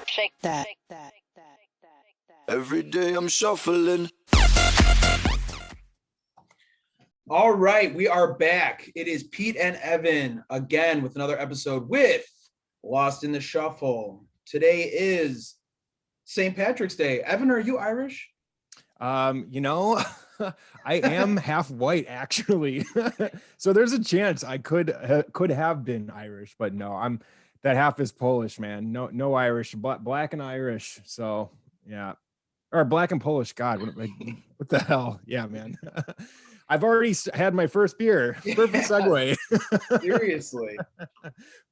Shake that. Every day I'm shuffling. All right, we are back. It is Pete and Evan again with another episode with Lost in the Shuffle. Today is St. Patrick's Day. Evan, are you Irish? You know, I am half white actually. So there's a chance I could have been Irish, but no, I'm that half is Polish, man. No Irish, black and Irish. So yeah, or black and Polish. God, what the hell? Yeah, man. I've already had my first beer. Perfect segue. Seriously.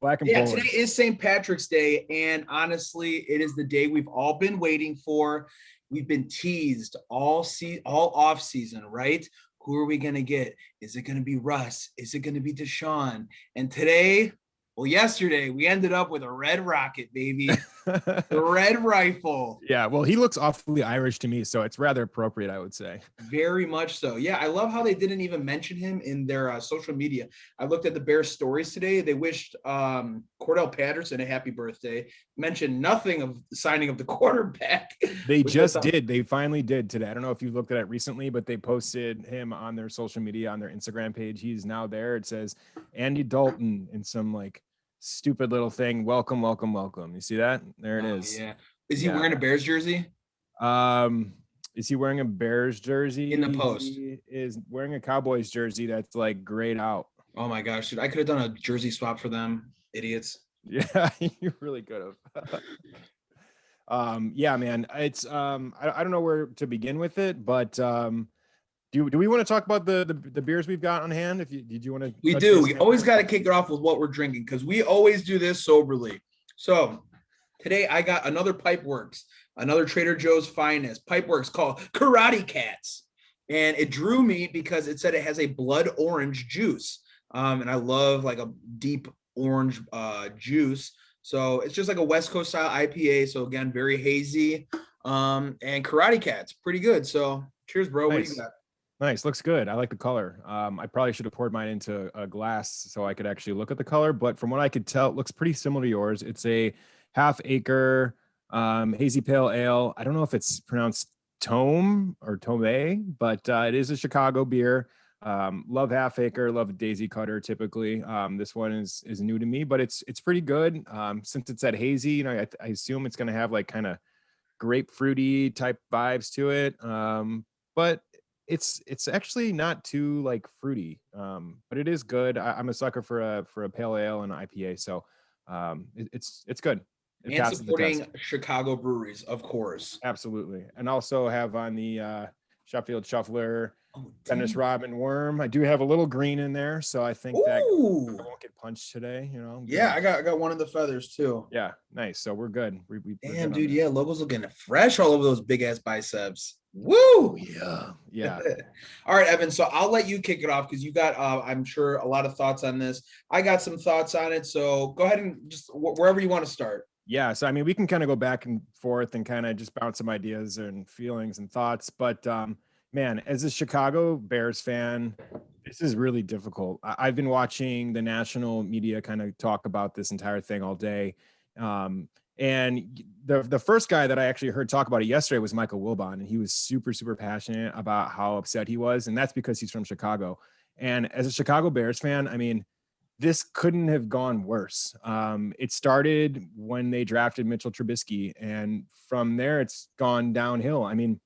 Black and Yeah, Polish. today is St. Patrick's Day, and honestly, it is the day we've all been waiting for. We've been teased all off season, right? Who are we gonna get? Is it gonna be Russ? Is it gonna be Deshaun? And today, well, yesterday, we ended up with a red rocket, baby. The red rifle. Yeah, well, he looks awfully Irish to me, so it's rather appropriate, I would say. Very much so. Yeah, I love how they didn't even mention him in their social media. I looked at the Bears stories today. They wished Cordell Patterson a happy birthday. Mentioned nothing of the signing of the quarterback. They just did. They finally did today. I don't know if you looked at it recently, but they posted him on their social media, on their Instagram page. He's now there. It says Andy Dalton in some like stupid little thing. Welcome, welcome, welcome. You see that? There it is. Yeah. Is he wearing a Bears jersey? Is he wearing a Bears jersey? In the post. He is wearing a Cowboys jersey that's like grayed out. Oh my gosh, dude. I could have done a jersey swap for them. Idiots. Yeah, you really could have. Yeah, man. It's I don't know where to begin with it, but do we want to talk about the beers we've got on hand? Did you want to? We do. We always got to kick it off with what we're drinking because we always do this soberly. So today I got another Pipeworks, another Trader Joe's finest Pipeworks called Karate Cats, and it drew me because it said it has a blood orange juice, and I love like a deep orange juice. So it's just like a West Coast style IPA. So again, very hazy, and Karate Cats, pretty good. So cheers, bro. Nice. What do you got? Nice, looks good. I like the color. I probably should have poured mine into a glass so I could actually look at the color, but from what I could tell, it looks pretty similar to yours. It's a half acre hazy pale ale. I don't know if it's pronounced Tome or Tome, but it is a Chicago beer. Love half acre, love daisy cutter typically. This one is new to me, but it's pretty good. Since it's that hazy, you know, I assume it's going to have like kind of grapefruity type vibes to it. But it's actually not too like fruity, but it is good. I'm a sucker for a pale ale and IPA, so it's good. It and supporting Chicago breweries, of course. Absolutely, and also have on the Sheffield Shuffler Dennis Rodman Worm. I do have a little green in there, so I think that I won't get punched today. You know. Yeah, I got one of the feathers too. Yeah, nice. So we're good. Damn, dude. Yeah, logos looking fresh all over those big ass biceps. Woo! Yeah. All right, Evan. So I'll let you kick it off because you got, I'm sure, a lot of thoughts on this. I got some thoughts on it. So go ahead and just wherever you want to start. Yeah. So I mean, we can kind of go back and forth and kind of just bounce some ideas and feelings and thoughts. But man, as a Chicago Bears fan, this is really difficult. I've been watching the national media kind of talk about this entire thing all day. And the first guy that I actually heard talk about it yesterday was Michael Wilbon, and he was super, super passionate about how upset he was. And that's because he's from Chicago. And as a Chicago Bears fan, I mean, this couldn't have gone worse. It started when they drafted Mitchell Trubisky, and from there it's gone downhill. I mean,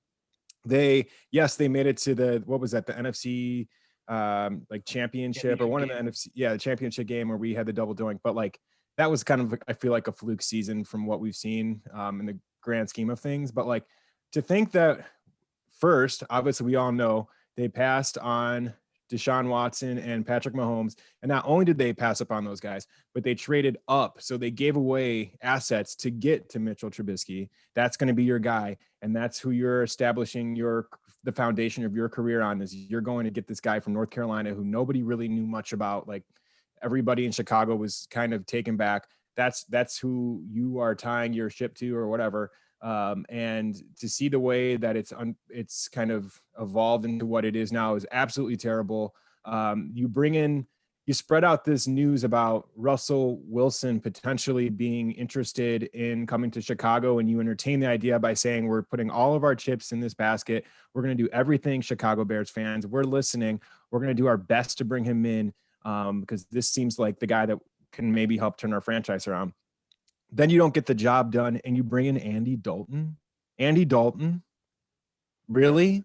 they made it to the NFC like championship or one of the NFC, the championship game where we had the double doink, but like that was kind of, I feel like, a fluke season from what we've seen in the grand scheme of things. But like, to think that first, obviously we all know they passed on Deshaun Watson and Patrick Mahomes. And not only did they pass up on those guys, but they traded up. So they gave away assets to get to Mitchell Trubisky. That's going to be your guy. And that's who you're establishing the foundation of your career on, is you're going to get this guy from North Carolina who nobody really knew much about. Like, everybody in Chicago was kind of taken back. That's who you are tying your ship to or whatever. And to see the way that it's kind of evolved into what it is now is absolutely terrible. You bring in you spread out this news about Russell Wilson potentially being interested in coming to Chicago, and you entertain the idea by saying we're putting all of our chips in this basket. We're going to do everything, Chicago Bears fans. We're listening. We're going to do our best to bring him in because this seems like the guy that can maybe help turn our franchise around. Then you don't get the job done, and you bring in Andy Dalton. Andy Dalton? Really?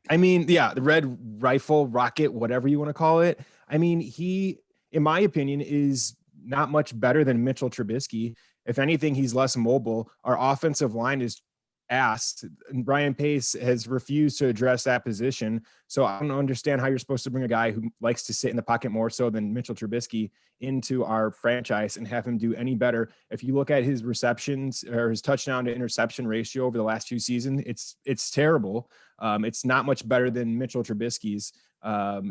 I mean, yeah, the red rifle, rocket, whatever you want to call it. I mean, he, in my opinion, is not much better than Mitchell Trubisky. If anything, he's less mobile. Our offensive line is ass. And Brian Pace has refused to address that position. So I don't understand how you're supposed to bring a guy who likes to sit in the pocket more so than Mitchell Trubisky into our franchise and have him do any better. If you look at his receptions or his touchdown to interception ratio over the last 2 seasons, it's terrible. It's not much better than Mitchell Trubisky's.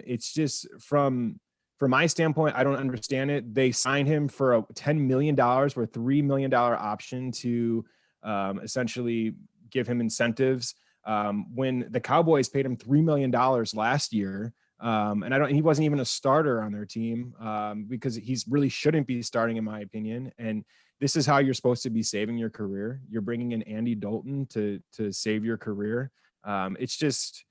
It's just from my standpoint, I don't understand it. They signed him for a $10 million or $3 million option to essentially give him incentives. When the Cowboys paid him $3 million last year, and he wasn't even a starter on their team because he's really shouldn't be starting, in my opinion. And this is how you're supposed to be saving your career. You're bringing in Andy Dalton to save your career. It's just,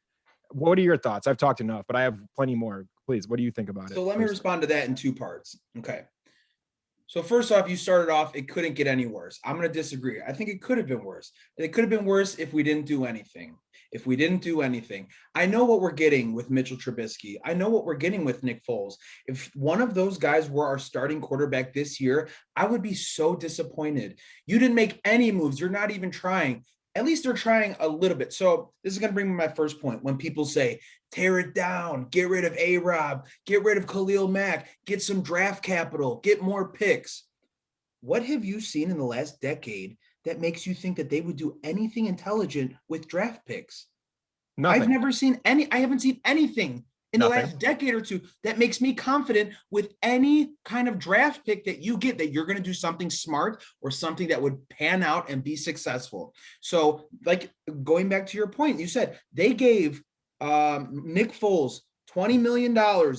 what are your thoughts? I've talked enough, but I have plenty more. Please, what do you think about it? So let me respond to that in 2 parts. Okay. So first off, you started off, it couldn't get any worse. I'm going to disagree. I think it could have been worse. It could have been worse if we didn't do anything. If we didn't do anything. I know what we're getting with Mitchell Trubisky. I know what we're getting with Nick Foles. If one of those guys were our starting quarterback this year, I would be so disappointed. You didn't make any moves. You're not even trying. At least they're trying a little bit. So this is going to bring me my first point. When people say, tear it down, get rid of A-Rob, get rid of Khalil Mack, get some draft capital, get more picks. What have you seen in the last decade that makes you think that they would do anything intelligent with draft picks? Nothing. I've never seen any. I haven't seen anything in the last decade or two that makes me confident with any kind of draft pick that you get that you're going to do something smart or something that would pan out and be successful. So like going back to your point, you said they gave Nick Foles $20 million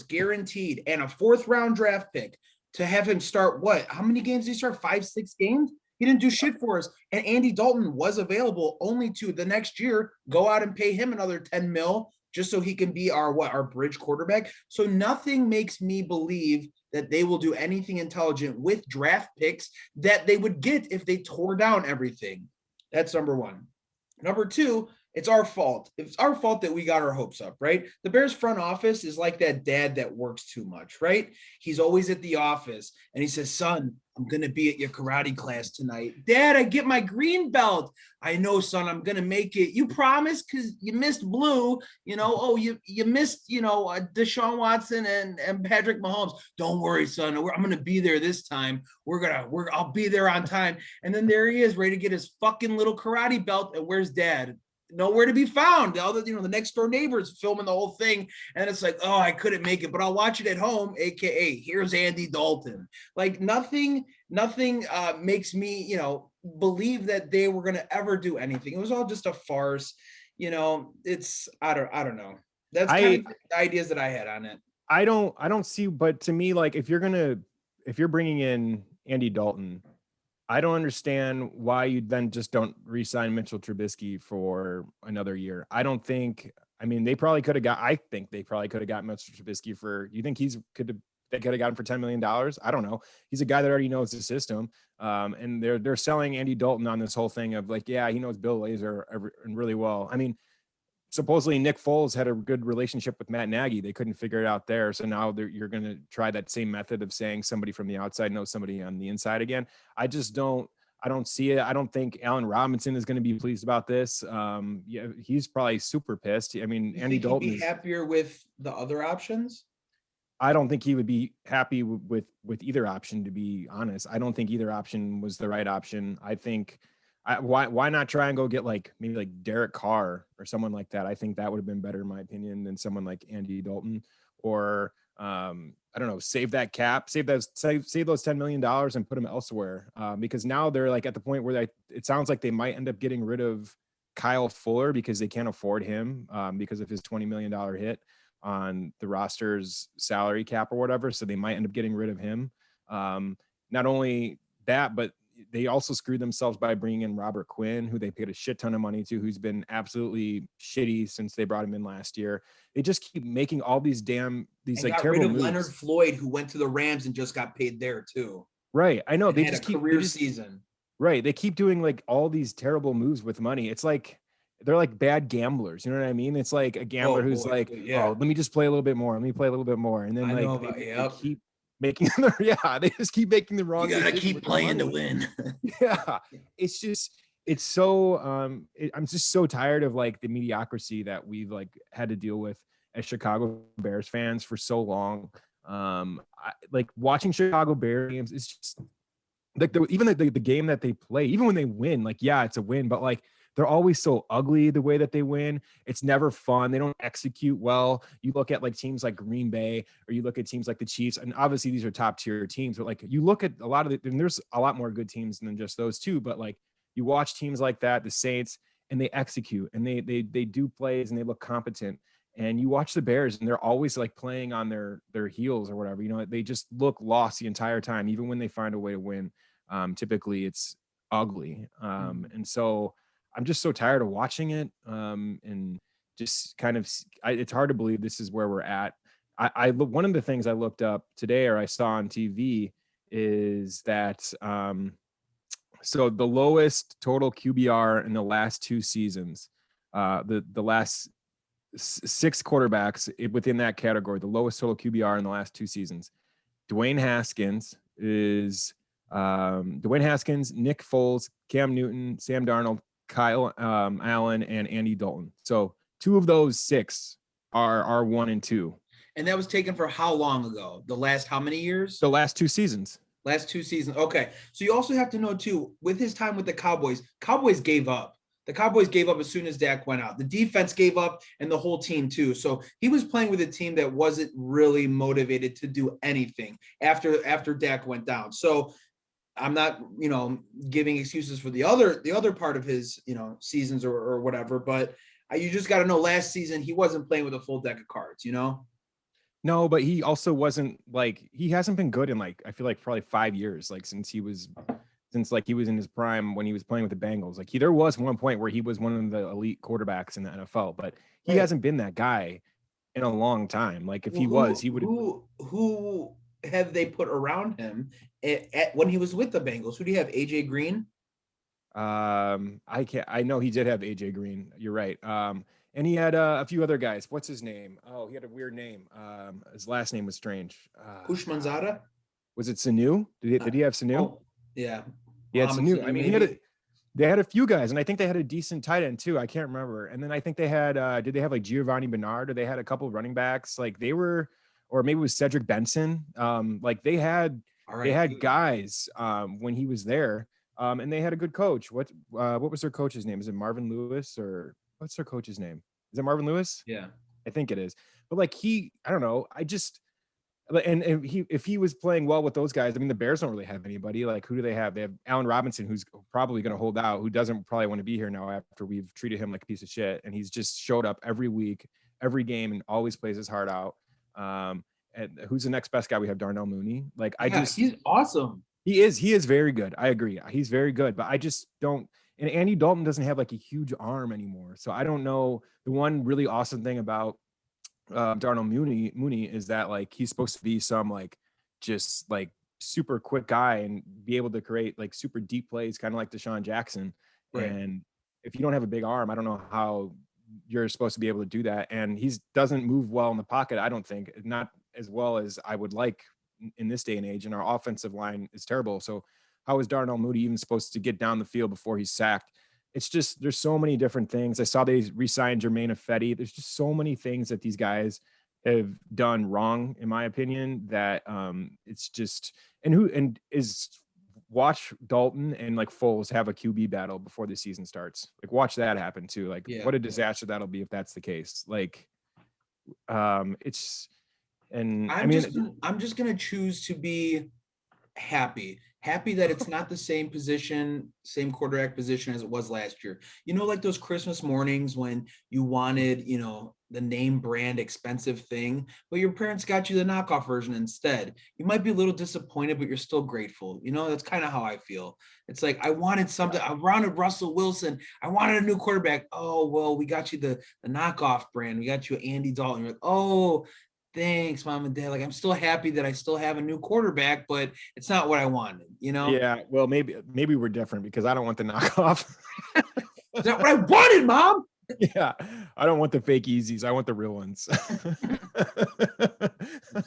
guaranteed and a 4th round draft pick to have him start what? How many games did he start? 5-6 games? He didn't do shit for us. And Andy Dalton was available only to the next year go out and pay him another 10 mil just so he can be our bridge quarterback. So nothing makes me believe that they will do anything intelligent with draft picks that they would get if they tore down everything. That's number 1. Number 2, it's our fault. It's our fault that we got our hopes up, right? The Bears front office is like that dad that works too much, right? He's always at the office and he says, son, I'm going to be at your karate class tonight. Dad, I get my green belt. I know, son, I'm going to make it. You promise? Because you missed blue, you missed, Deshaun Watson and Patrick Mahomes. Don't worry, son. I'm going to be there this time. I'll be there on time. And then there he is ready to get his fucking little karate belt. And where's dad? Nowhere to be found. All the next door neighbors filming the whole thing, and it's like, oh, I couldn't make it, but I'll watch it at home. AKA, here's Andy Dalton. Like nothing makes me, believe that they were gonna ever do anything. It was all just a farce. It's I don't know. That's kind of the ideas that I had on it. I don't see, but to me, like if you're bringing in Andy Dalton, I don't understand why you then just don't re-sign Mitchell Trubisky for another year. I think they probably could have got Mitchell Trubisky for, you think they could have gotten him for $10 million? I don't know. He's a guy that already knows the system. And they're selling Andy Dalton on this whole thing of like, yeah, he knows Bill Lazor really well. I mean, supposedly Nick Foles had a good relationship with Matt Nagy. They couldn't figure it out there. So now you're going to try that same method of saying somebody from the outside knows somebody on the inside again. I don't see it. I don't think Allen Robinson is going to be pleased about this. Yeah, he's probably super pissed. I mean, Andy Dalton is happier with the other options. I don't think he would be happy with either option, to be honest. I don't think either option was the right option. I think why not try and go get maybe like Derek Carr or someone like that? I think that would have been better in my opinion than someone like Andy Dalton, or I don't know, save that cap, save those $10 million and put them elsewhere. Because now they're like at the point where it sounds like they might end up getting rid of Kyle Fuller because they can't afford him because of his $20 million hit. on the roster's salary cap or whatever. So they might end up getting rid of him. Not only that, but they also screwed themselves by bringing in Robert Quinn, who they paid a shit ton of money to, who's been absolutely shitty since they brought him in last year. They just keep making all these like got terrible rid of moves. Leonard Floyd, who went to the Rams and just got paid there too. Right. I know. They just keep career season. Right. They keep doing like all these terrible moves with money. It's like they're like bad gamblers. You know what I mean? It's like a gambler who's like, oh, let me just play a little bit more. Let me play a little bit more. And then they keep making they just keep making the wrong. You gotta keep playing to win. Yeah. It's just, it's so I'm just so tired of like the mediocrity that we've like had to deal with as Chicago Bears fans for so long. Like watching Chicago Bears games, it's just like even the game that they play, even when they win, like, yeah, it's a win, but like they're always so ugly the way that they win. It's never fun. They don't execute well. You look at like teams like Green Bay, or you look at teams like the Chiefs, and obviously these are top tier teams, but like you look at a lot of and there's a lot more good teams than just those two, but like you watch teams like that, the Saints, and they execute and they do plays and they look competent. And you watch the Bears and they're always like playing on their heels or whatever, you know, they just look lost the entire time, even when they find a way to win. Typically it's ugly. And so I'm just so tired of watching it. And just kind of, it's hard to believe this is where we're at. One of the things I looked up today, or I saw on TV, is that, so the lowest total QBR in the last 2 seasons, the last 6 quarterbacks within that category, the lowest total QBR in the last 2 seasons. Dwayne Haskins, Nick Foles, Cam Newton, Sam Darnold, Kyle Allen, and Andy Dalton. So 2 of those 6 are 1 and 2. And that was taken for how long ago? The last how many years? The last 2 seasons. Last 2 seasons. Okay. So you also have to know too, with his time with the Cowboys gave up. The Cowboys gave up as soon as Dak went out. The defense gave up, and the whole team too. So he was playing with a team that wasn't really motivated to do anything after Dak went down. So I'm not, giving excuses for the other part of his, seasons or whatever, but you just got to know last season he wasn't playing with a full deck of cards, No, but he also wasn't like, he hasn't been good in like, I feel like probably 5 years, like since he was in his prime when he was playing with the Bengals. Like there was one point where he was one of the elite quarterbacks in the NFL, but he hasn't been that guy in a long time. Like if he would. Who have they put around him when he was with the Bengals? Who do you have? AJ Green? I know he did have AJ Green. You're right. And he had a few other guys. What's his name? Oh, he had a weird name. His last name was strange. Kushmanzada? Was it Sanu? Did he have Sanu? Oh, yeah. He had Sanu. I mean, they had a few guys, and I think they had a decent tight end too. I can't remember. And then I think they had, did they have like Giovanni Bernard, or they had a couple of running backs? Like they were, or maybe it was Cedric Benson. Like they had guys when he was there, and they had a good coach. What was their coach's name? Is it Marvin Lewis, or what's their coach's name? Is it Marvin Lewis? Yeah, I think it is. But like I don't know. And if he was playing well with those guys, I mean, the Bears don't really have anybody. Like, who do they have? They have Allen Robinson, who's probably going to hold out, who doesn't probably want to be here now after we've treated him like a piece of shit. And he's just showed up every week, every game, and always plays his heart out. And who's the next best guy? We have Darnell Mooney. Like, he's awesome. He is very good. I agree. He's very good, but I just don't. And Andy Dalton doesn't have like a huge arm anymore. So I don't know. The one really awesome thing about Darnell Mooney is that like he's supposed to be some like just like super quick guy and be able to create like super deep plays, kind of like Deshaun Jackson. Right. And if you don't have a big arm, I don't know how you're supposed to be able to do that. And he doesn't move well in the pocket, I don't think, not as well as I would like in this day and age. And our offensive line is terrible. So how is Darnell Mooney even supposed to get down the field before he's sacked? It's just, there's so many different things. I saw they re-signed Jermaine Ifedi. There's just so many things that these guys have done wrong, in my opinion, that it's just, watch Dalton and like Foles have a QB battle before the season starts. Like watch that happen too. Like what a disaster that'll be if that's the case. Like I'm just going to choose to be happy that it's not the same position, same quarterback position as it was last year. You know, like those Christmas mornings when you wanted, you know, the name brand expensive thing, but your parents got you the knockoff version instead. You might be a little disappointed, but you're still grateful. You know, that's kind of how I feel. It's like I wanted something. I wanted Russell Wilson. I wanted a new quarterback. Oh, well, we got you the knockoff brand. We got you Andy Dalton. You're like, oh, thanks, mom and dad. Like, I'm still happy that I still have a new quarterback, but it's not what I wanted, you know? Yeah, well, maybe we're different because I don't want the knockoff. Is that what I wanted, mom? Yeah, I don't want the fake Yeezys. I want the real ones.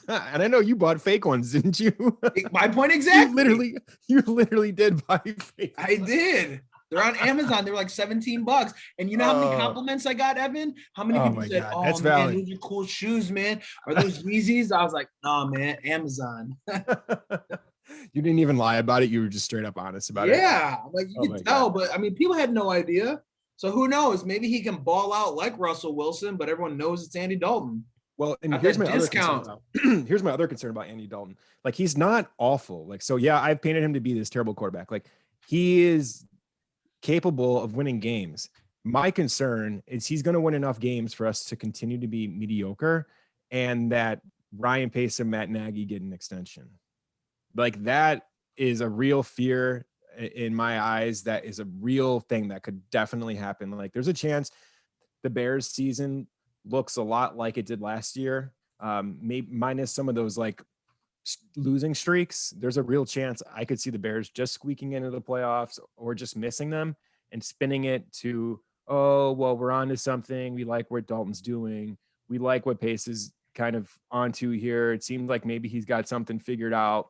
And I know you bought fake ones, didn't you? My point exactly. You literally did buy fake I did. They're on Amazon. They're like $17. And you know how many compliments I got, Evan? How many people said, God, oh, that's man, valid. those are cool shoes, man. Are those Yeezys? I was like, no, man, Amazon. You didn't even lie about it. You were just straight up honest about it. Yeah, like you can tell, God. but I mean, people had no idea. So who knows? Maybe he can ball out like Russell Wilson, but everyone knows it's Andy Dalton. Well, and Got here's that my discount. other concern about here's my other concern about Andy Dalton. Like, he's not awful. Like, so yeah, I've painted him to be this terrible quarterback. Like, he is capable of winning games. My concern is he's going to win enough games for us to continue to be mediocre, and that Ryan Pace and Matt Nagy get an extension. Like, that is a real fear in my eyes. That is a real thing that could definitely happen. Like, there's a chance the Bears season looks a lot like it did last year, maybe minus some of those like losing streaks. There's a real chance I could see the Bears just squeaking into the playoffs or just missing them and spinning it to, oh, well, we're on to something. We like what Dalton's doing. We like what Pace is kind of onto here. It seems like maybe he's got something figured out.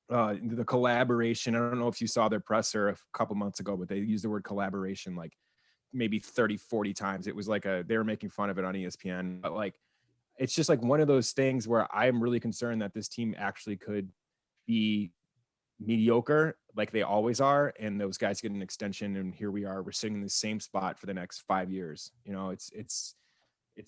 The collaboration. I don't know if you saw their presser a couple months ago, but they used the word collaboration like maybe 30, 40 times. It was like they were making fun of it on ESPN, but like, it's just like one of those things where I'm really concerned that this team actually could be mediocre like they always are. And those guys get an extension. And here we are, we're sitting in the same spot for the next 5 years. You know, it's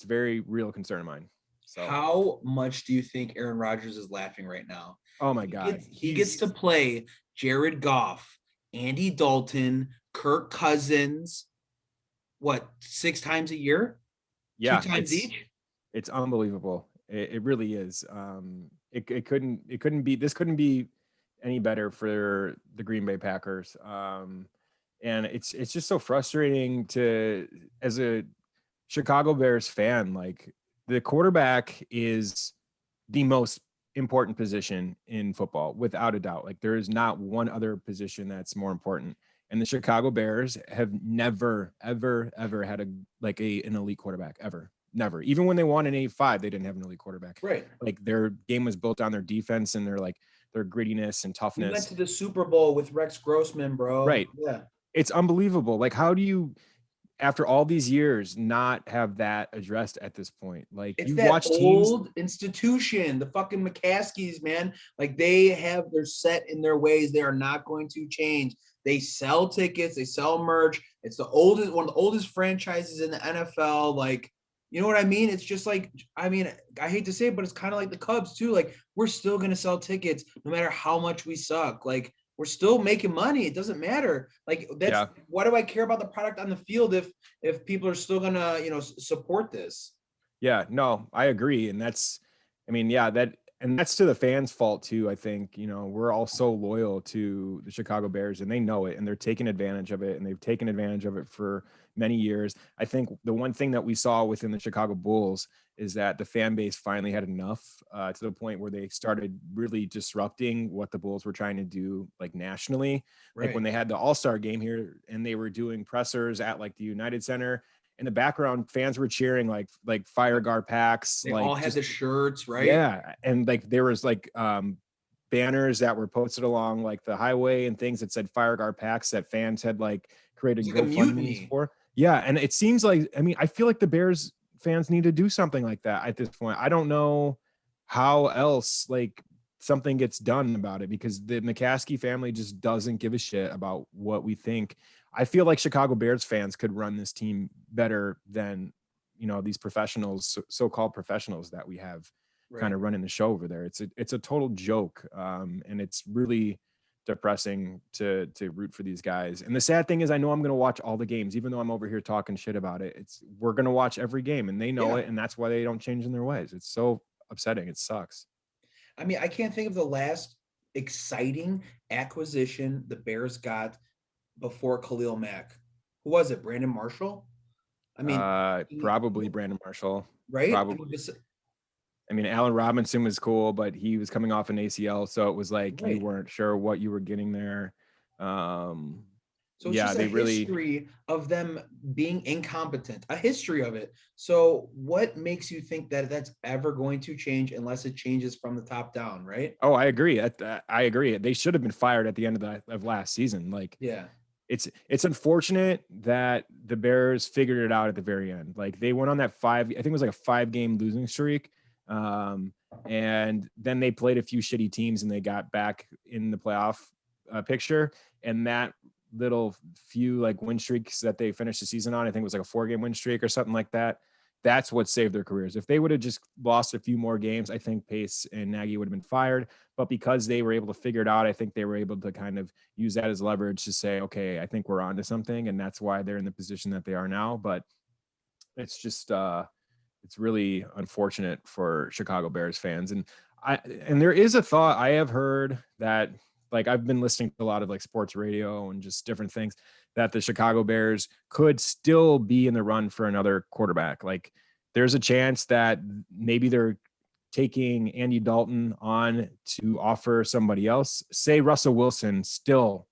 very real concern of mine. So how much do you think Aaron Rodgers is laughing right now? Oh my God. He gets to play Jared Goff, Andy Dalton, Kirk Cousins, what, 6 times a year? Yeah. 2 times each? It's unbelievable. It really is. It couldn't be any better for the Green Bay Packers. And it's just so frustrating as a Chicago Bears fan. Like, the quarterback is the most important position in football, without a doubt. Like, there is not one other position that's more important. And the Chicago Bears have never, ever, ever had an elite quarterback, ever. Never. Even when they won in 85, they didn't have an elite quarterback. Right. Like, their game was built on their defense and their grittiness and toughness. We went to the Super Bowl with Rex Grossman, bro. Right. Yeah. It's unbelievable. Like, how do you, after all these years, not have that addressed at this point? Like, it's you that watch old teams, institution, the fucking McCaskies, man. Like, they're set in their ways. They are not going to change. They sell tickets, they sell merch. It's one of the oldest franchises in the NFL. Like, you know what I mean? It's just like, I mean, I hate to say it, but it's kind of like the Cubs too. Like, we're still going to sell tickets no matter how much we suck. Like, we're still making money. It doesn't matter. Like, what do I care about the product on the field if people are still going to, support this? Yeah, no, I agree. And that's to the fans' fault too. I think, we're all so loyal to the Chicago Bears, and they know it, and they're taking advantage of it, and they've taken advantage of it for many years. I think the one thing that we saw within the Chicago Bulls is that the fan base finally had enough to the point where they started really disrupting what the Bulls were trying to do, like, nationally. Right. Like, when they had the All-Star game here and they were doing pressers at like the United Center, in the background, fans were cheering like Fire Guard packs. They all had the shirts, right? Yeah. And like, there was like banners that were posted along like the highway and things that said Fire Guard packs that fans had like created GoFundMes for. Yeah. And it seems like, I feel like the Bears fans need to do something like that at this point. I don't know how else like something gets done about it, because the McCaskey family just doesn't give a shit about what we think. I feel like Chicago Bears fans could run this team better than, these professionals, so-called professionals that we have kind of running the show over there. It's a total joke. And it's really depressing to root for these guys. And the sad thing is I know I'm going to watch all the games, even though I'm over here talking shit about it. We're going to watch every game, and they know it. And that's why they don't change in their ways. It's so upsetting. It sucks. I mean, I can't think of the last exciting acquisition the Bears got before Khalil Mack. Who was it? Brandon Marshall? I mean, probably Brandon Marshall. Right? Probably. I mean, Allen Robinson was cool, but he was coming off an ACL, so it was like you weren't sure what you were getting there. So it's just a history of them being incompetent, a history of it. So what makes you think that that's ever going to change unless it changes from the top down, right? Oh, I agree. I agree. They should have been fired at the end of last season. Like, yeah. It's unfortunate that the Bears figured it out at the very end. Like, they went on that I think it was like a 5-game losing streak. And then they played a few shitty teams and they got back in the playoff picture. And that little few like win streaks that they finished the season on, I think it was like a 4-game win streak or something like that. That's what saved their careers. If they would have just lost a few more games, I think Pace and Nagy would have been fired. But because they were able to figure it out, I think they were able to kind of use that as leverage to say, okay, I think we're on to something. And that's why they're in the position that they are now. But it's just, it's really unfortunate for Chicago Bears fans. And there is a thought I have heard that, like, I've been listening to a lot of like sports radio and just different things, that the Chicago Bears could still be in the run for another quarterback. Like, there's a chance that maybe they're taking Andy Dalton on to offer somebody else, say Russell Wilson still,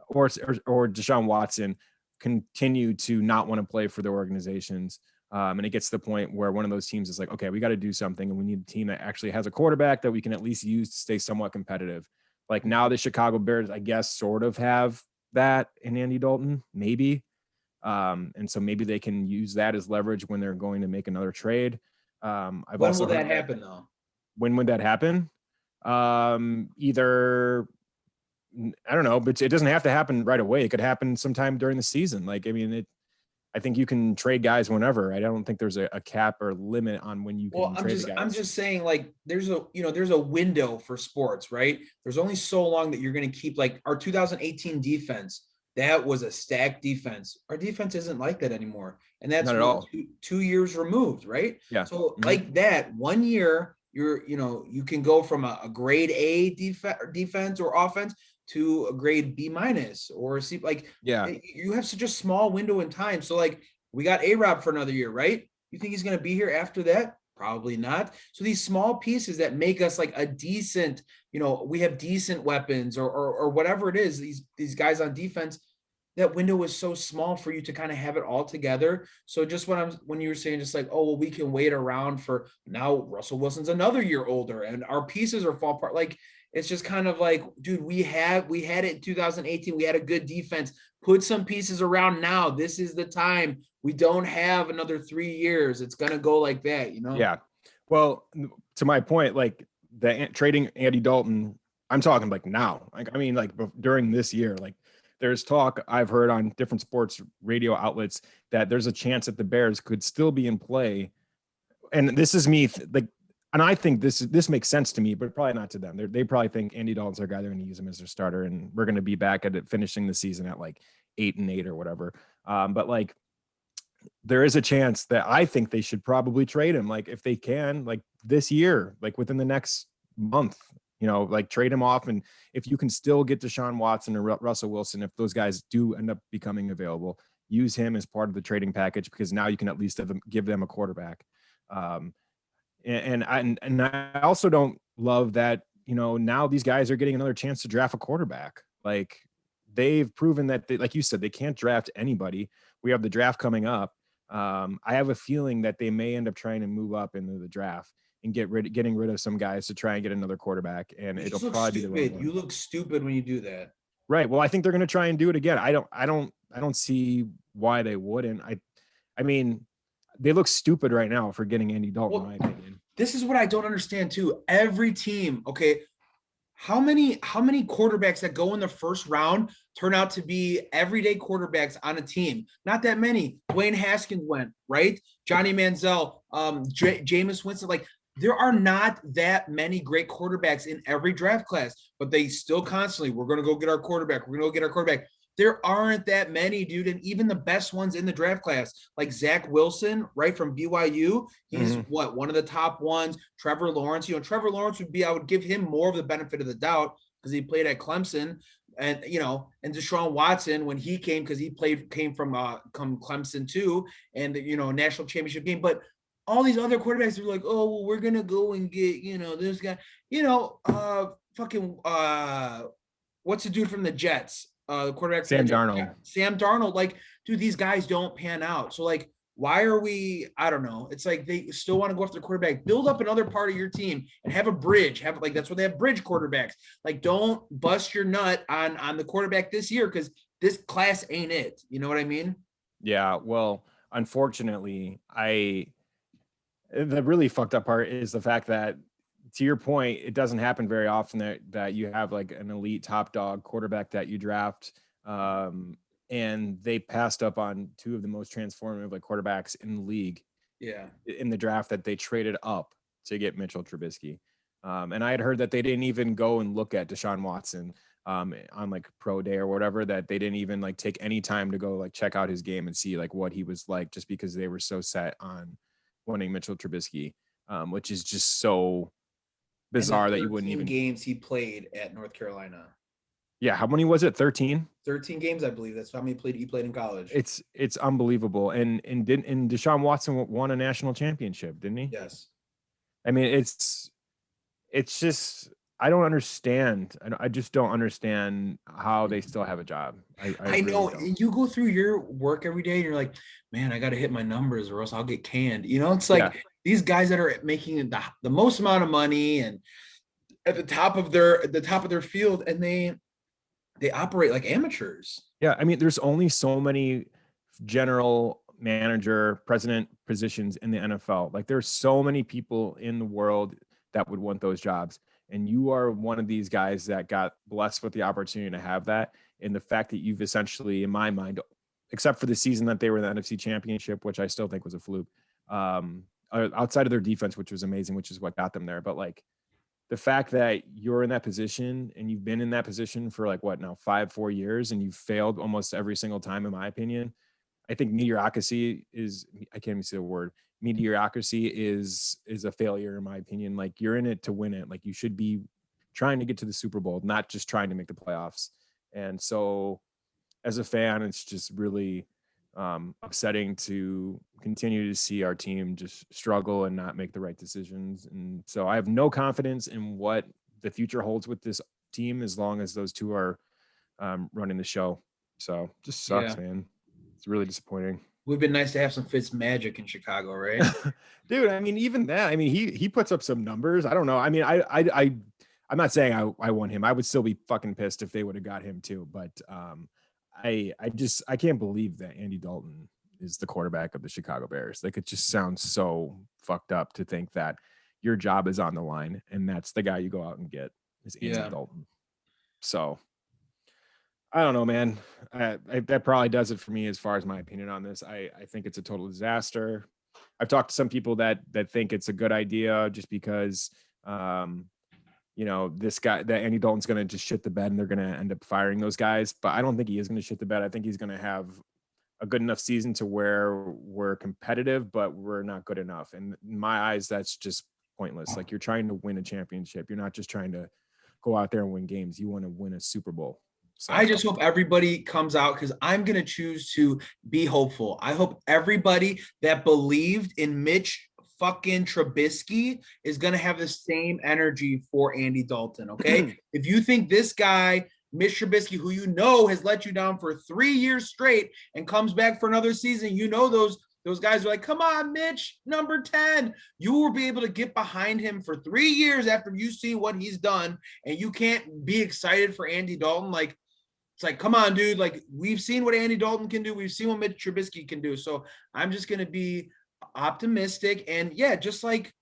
or Deshaun Watson continue to not want to play for their organizations. And it gets to the point where one of those teams is like, okay, we got to do something. And we need a team that actually has a quarterback that we can at least use to stay somewhat competitive. Like, now the Chicago Bears, I guess, sort of have that in Andy Dalton, maybe. And so maybe they can use that as leverage when they're going to make another trade. When will that happen though? When would that happen? Either, I don't know, but it doesn't have to happen right away. It could happen sometime during the season. Like, I mean, I think you can trade guys whenever. I don't think there's a cap or limit on when you can trade guys. I'm just saying, like, there's a window for sports, right? There's only so long that you're going to keep, like, our 2018 defense. That was a stacked defense. Our defense isn't like that anymore. And that's not at all. 2 years removed, right? Yeah. So like that 1 year, you can go from a grade A defense or offense to a grade B- or C. Like, you have such a small window in time. So, like, we got A-Rob for another year, right? You think he's going to be here after that? Probably not. So these small pieces that make us like a decent, we have decent weapons or whatever it is, these guys on defense, that window is so small for you to kind of have it all together. So just when you were saying just like, oh, well, we can wait around for now, Russell Wilson's another year older and our pieces are fall apart. Like, it's just kind of like, dude, we had it in 2018. We had a good defense. Put some pieces around now. This is the time. We don't have another 3 years. It's going to go like that, Yeah. Well, to my point, like, trading Andy Dalton, I'm talking like now. Like, I mean, like, during this year, like, there's talk I've heard on different sports radio outlets that there's a chance that the Bears could still be in play. And this is me, and I think this makes sense to me, but probably not to them. They probably think Andy Dalton's their guy. They're going to use him as their starter, and we're going to be back at it, finishing the season at like 8-8 or whatever. But like, there is a chance that I think they should probably trade him. Like, if they can, like this year, like within the next month, like trade him off. And if you can still get Deshaun Watson or Russell Wilson, if those guys do end up becoming available, use him as part of the trading package, because now you can at least give them a quarterback. And I also don't love that, now these guys are getting another chance to draft a quarterback. Like, they've proven that like you said, they can't draft anybody. We have the draft coming up. I have a feeling that they may end up trying to move up into the draft and getting rid of some guys to try and get another quarterback. And it'll probably be the wrong one. You look stupid when you do that. Right. Well, I think they're going to try and do it again. I don't see why they wouldn't. I mean, they look stupid right now for getting Andy Dalton, in my opinion. This is what I don't understand too. Every team, okay, how many quarterbacks that go in the first round turn out to be everyday quarterbacks on a team? Not that many. Dwayne Haskins went, right? Johnny Manziel, Jameis Winston. Like, there are not that many great quarterbacks in every draft class, but they still constantly, we're going to go get our quarterback. We're going to go get our quarterback. There aren't that many, dude. And even the best ones in the draft class, like Zach Wilson, right from BYU, he's one of the top ones. Trevor Lawrence, Trevor Lawrence would be, I would give him more of the benefit of the doubt because he played at Clemson. And and Deshaun Watson when he came, because he came from Clemson too, and national championship game. But all these other quarterbacks are like, oh, well, we're gonna go and get this guy, what's the dude from the Jets? The quarterback Sam Darnold. Sam Darnold. Like, dude, these guys don't pan out. So like, why are we? I don't know. It's like they still want to go after the quarterback. Build up another part of your team and have a bridge. That's why they have bridge quarterbacks. Like, don't bust your nut on the quarterback this year because this class ain't it. You know what I mean? Yeah. Well, unfortunately, the really fucked up part is the fact that, to your point, it doesn't happen very often that you have like an elite top dog quarterback that you draft. And they passed up on two of the most transformative like quarterbacks in the league. Yeah. In the draft that they traded up to get Mitchell Trubisky. And I had heard that they didn't even go and look at Deshaun Watson on like pro day or whatever, that they didn't even like take any time to go like check out his game and see like what he was like, just because they were so set on wanting Mitchell Trubisky, which is just so bizarre that you wouldn't even. Games he played at North Carolina. Yeah, how many was it? 13? 13 games, I believe. That's how many he played in college. It's unbelievable. And Deshaun Watson won a national championship, didn't he? Yes. I mean, it's just, I don't understand. I just don't understand how they still have a job. I know. Really, you go through your work every day and you're like, man, I got to hit my numbers or else I'll get canned. It's like these guys that are making the most amount of money and at the top of their field, and they operate like amateurs. Yeah. I mean, there's only so many general manager, president positions in the NFL. Like, there's so many people in the world that would want those jobs. And you are one of these guys that got blessed with the opportunity to have that. And the fact that you've essentially, in my mind, except for the season that they were in the NFC Championship, which I still think was a fluke, outside of their defense, which was amazing, which is what got them there. But like, the fact that you're in that position and you've been in that position for like 4 years, and you've failed almost every single time, in my opinion. I think mediocrity is, I can't even say the word. Mediocrity is a failure, in my opinion. Like, you're in it to win it. Like, you should be trying to get to the Super Bowl, not just trying to make the playoffs. And so as a fan, it's just really upsetting to continue to see our team just struggle and not make the right decisions. And so I have no confidence in what the future holds with this team as long as those two are running the show. So just sucks, man. It's really disappointing. Would have been nice to have some Fitz magic in Chicago, right? Dude, I mean, even that, I mean, he puts up some numbers. I don't know. I mean, I'm not saying I want him. I would still be fucking pissed if they would have got him too. But I can't believe that Andy Dalton is the quarterback of the Chicago Bears. Like, it just sounds so fucked up to think that your job is on the line and that's the guy you go out and get is Andy Dalton. So I don't know, man. That probably does it for me as far as my opinion on this. I think it's a total disaster. I've talked to some people that think it's a good idea just because, this guy, that Andy Dalton's going to just shit the bed and they're going to end up firing those guys. But I don't think he is going to shit the bed. I think he's going to have a good enough season to where we're competitive, but we're not good enough. And in my eyes, that's just pointless. Like, you're trying to win a championship. You're not just trying to go out there and win games. You want to win a Super Bowl. So I just hope everybody comes out, because I'm going to choose to be hopeful. I hope everybody that believed in Mitch fucking Trubisky is going to have the same energy for Andy Dalton, okay? If you think this guy, Mitch Trubisky, who has let you down for 3 years straight and comes back for another season, those guys are like, come on, Mitch, number 10. You will be able to get behind him for 3 years after you see what he's done, and you can't be excited for Andy Dalton. Like, it's like, come on, dude. Like, we've seen what Andy Dalton can do. We've seen what Mitch Trubisky can do. So I'm just going to be optimistic. And just like,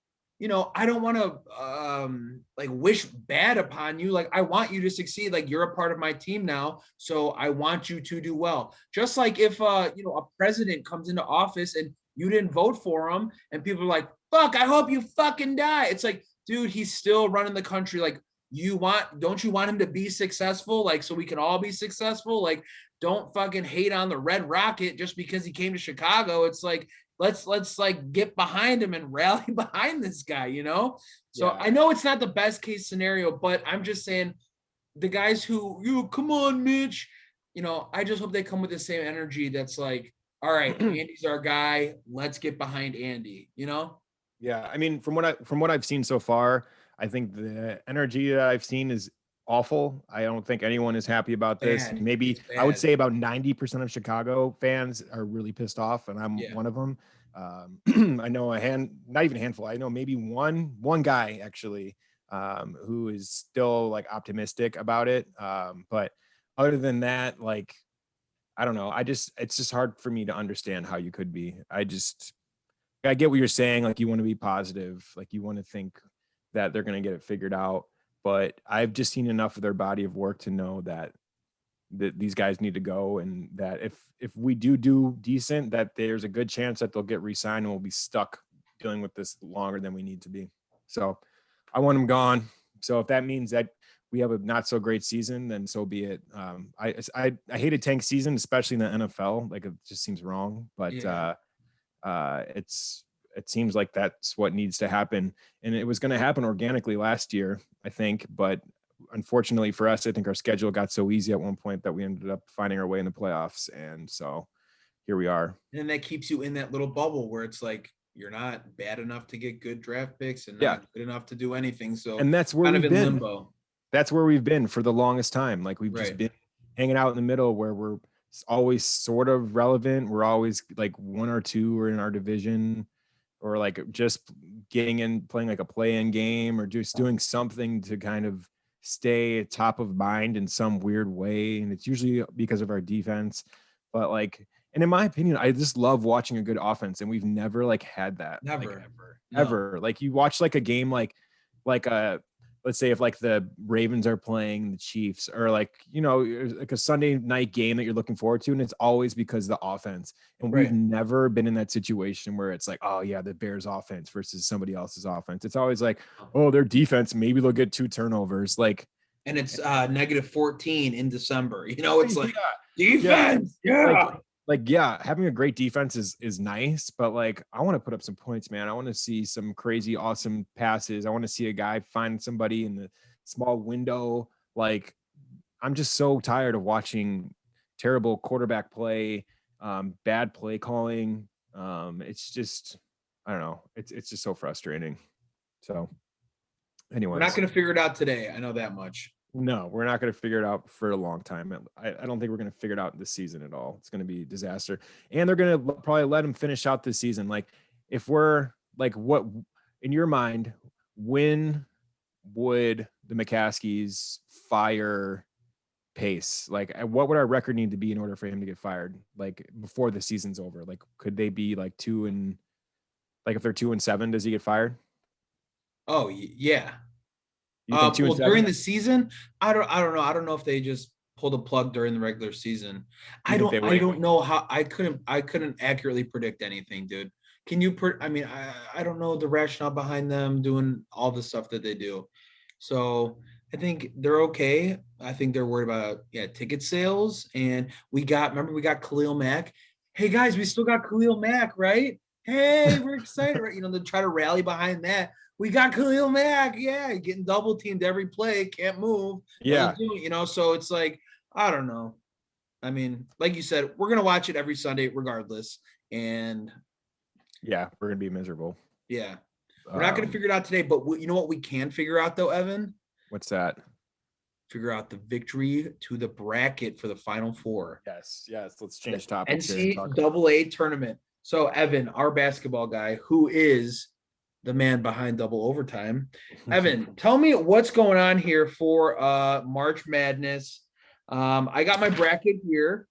I don't want to wish bad upon you. Like, I want you to succeed. Like, you're a part of my team now. So I want you to do well. Just like if, a president comes into office and you didn't vote for him. And people are like, fuck, I hope you fucking die. It's like, dude, he's still running the country. Like, don't you want him to be successful? Like, so we can all be successful? Like, don't fucking hate on the Red Rocket just because he came to Chicago. It's like, let's like get behind him and rally behind this guy, you know? So Yeah. I know it's not the best case scenario, but I'm just saying the guys who, you come on, Mitch, you know, I just hope they come with the same energy that's like, all right, Andy's our guy. Let's get behind Andy, you know? Yeah, I mean, from what I've seen so far, I think the energy that I've seen is awful. I don't think anyone is happy about this. Bad. Maybe It's I would bad. say about 90% of Chicago fans are really pissed off, and I'm Yeah. one of them. I know not even a handful. I know maybe one guy actually who is still like optimistic about it. But other than that, like I don't know. It's just hard for me to understand how you could be. I get what you're saying. Like you want to be positive, like you want to think that they're going to get it figured out. But I've just seen enough of their body of work to know that these guys need to go, and that if we do decent, that there's a good chance that they'll get re-signed and we'll be stuck dealing with this longer than we need to be. So I want them gone. So if that means that we have a not so great season, then so be it. I hate a tank season, especially in the NFL. Like it just seems wrong. But Yeah. it seems like that's what needs to happen, and it was going to happen organically last year, I think, but unfortunately for us, I think our schedule got so easy at one point that we ended up finding our way in the playoffs, and so here we are. And then that keeps you in that little bubble where it's like you're not bad enough to get good draft picks and Yeah, not good enough to do anything. So and that's where kind of we've in been. limbo. That's where we've been for the longest time. Like we've just Right. been hanging out in the middle where we're always sort of relevant. We're always like one or two or in our division, or like just getting in, playing like a play-in game, or just doing something to kind of stay top of mind in some weird way. And it's usually because of our defense. But like, and in my opinion, I just love watching a good offense, and we've never like had that. Never. Like No. ever. Like you watch like a game like a let's say if like the Ravens are playing the Chiefs, or like, you know, like a Sunday night game that you're looking forward to, and it's always because of the offense. And we've Right. never been in that situation where it's like, oh yeah, the Bears offense versus somebody else's offense. It's always like, oh, their defense, maybe they'll get 2 turnovers. Like, And it's negative 14 in December. You know, it's like yeah, defense. Yeah. like yeah, having a great defense is nice, but like I want to put up some points, man. I want to see some crazy awesome passes. I want to see a guy find somebody in the small window. Like I'm just so tired of watching terrible quarterback play, bad play calling. It's just, I don't know. It's just so frustrating. So anyways, We're not going to figure it out today. I know that much. no, we're not going to figure it out for a long time. I don't think we're going to figure it out this season at all. It's going to be a disaster. And they're going to probably let them finish out this season. Like if we're like, what in your mind, when would the McCaskies fire Pace? Like what would our record need to be in order for him to get fired? Like before the season's over, like could they be like if they're 2-7, does he get fired? Oh yeah. You think 2-7? During the season, I don't know. I don't know if they just pulled a plug during the regular season. I don't know how. I couldn't accurately predict anything, dude. Can you I mean, I don't know the rationale behind them doing all the stuff that they do. So I think they're okay. I think they're worried about ticket sales. And we got Khalil Mack. Hey guys, we still got Khalil Mack, right? Hey, we're excited, right? You know, to try to rally behind that. We got Khalil Mack, getting double teamed every play, can't move. Yeah. You know, so it's like, I don't know. I mean, like you said, we're going to watch it every Sunday regardless. And yeah, we're going to be miserable. Yeah. We're not going to figure it out today, but you know what we can figure out though, Evan? What's that? Figure out the victory to the bracket for the Final Four. Yes. Let's change topics. NCAA tournament. So Evan, our basketball guy, who is the man behind double overtime. Evan, tell me what's going on here for March Madness. I got my bracket here.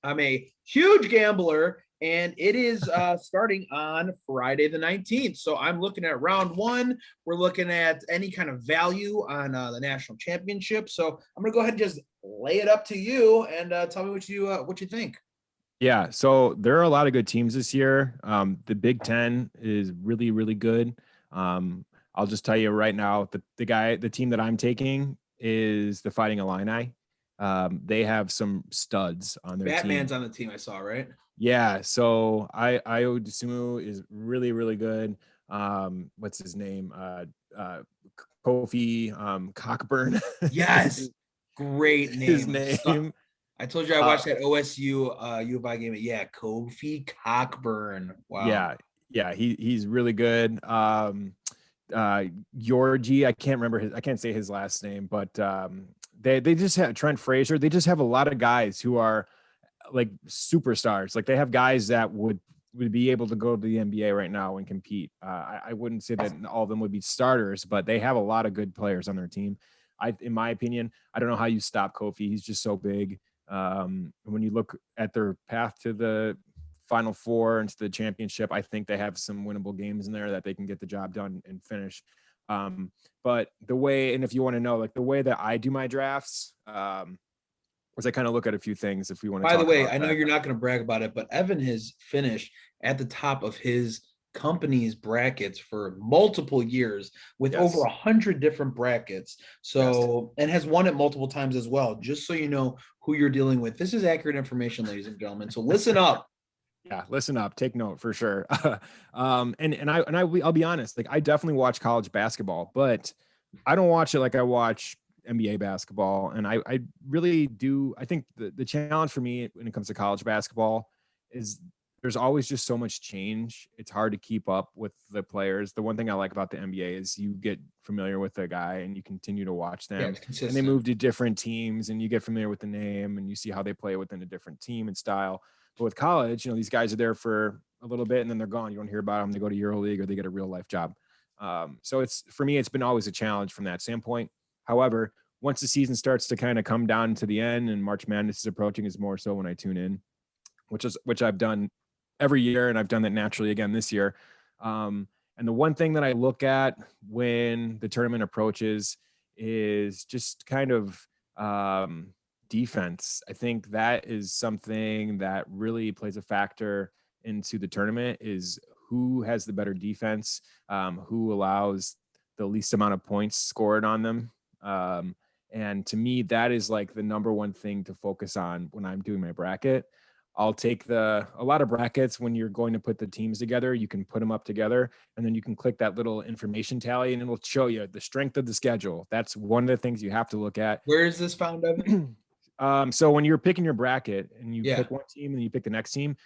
I'm a huge gambler, and it is starting on Friday the 19th. So I'm looking at round 1. We're looking at any kind of value on the national championship. So I'm going to go ahead and just lay it up to you and tell me what you think. Yeah, so there are a lot of good teams this year. The Big Ten is really, really good. I'll just tell you right now, the team that I'm taking is the Fighting Illini. They have some studs on their team. Batman's on the team, I saw, right? Yeah, so Io DeSumo is really, really good. What's his name? Kofi Cockburn. Yes. Great His name. name. I told you I Uh, watched that OSU U of I game. Yeah, Kofi Cockburn. Wow. yeah, he's really good. Georgie, I can't say his last name, but they just have Trent Frazier. They just have a lot of guys who are like superstars. Like they have guys that would be able to go to the NBA right now and compete. I wouldn't say that all of them would be starters, but they have a lot of good players on their team. In my opinion, I don't know how you stop Kofi. He's just so big. When you look at their path to the Final Four and to the championship, I think they have some winnable games in there that they can get the job done and finish. But the way, and if you want to know, like the way that I do my drafts, was I kind of look at a few things if we want to By the talk way, about I know that. you're not going to brag about it, but Evan has finished at the top of his company's brackets for multiple years with over Yes. 100 different brackets. Yes. So, and has won it multiple times as well, just so you know who you're dealing with. This is accurate information, ladies and gentlemen. So listen up. Yeah, listen up, take note for sure. I'll be honest, like I definitely watch college basketball, but I don't watch it like I watch NBA basketball. And I really do. I think the challenge for me when it comes to college basketball is there's always just so much change. It's hard to keep up with the players. The one thing I like about the NBA is you get familiar with the guy and you continue to watch Yeah, them. it's And they consistent. move to different teams and you get familiar with the name and you see how they play within a different team and style. But with college, these guys are there for a little bit and then they're gone. You don't hear about them. They go to EuroLeague or they get a real life job. So it's for me, it's been always a challenge from that standpoint. However, once the season starts to kind of come down to the end and March Madness is approaching, is more so when I tune in, which I've done every year, and I've done that naturally again this year. And the one thing that I look at when the tournament approaches is just kind of defense. I think that is something that really plays a factor into the tournament is who has the better defense, who allows the least amount of points scored on them. And to me, that is like the number one thing to focus on when I'm doing my bracket. I'll take a lot of brackets when you're going to put the teams together, you can put them up together and then you can click that little information tally and it'll show you the strength of the schedule. That's one of the things you have to look at. Where is this found, Evan? So when you're picking your bracket and you Yeah. pick one team and you pick the next team,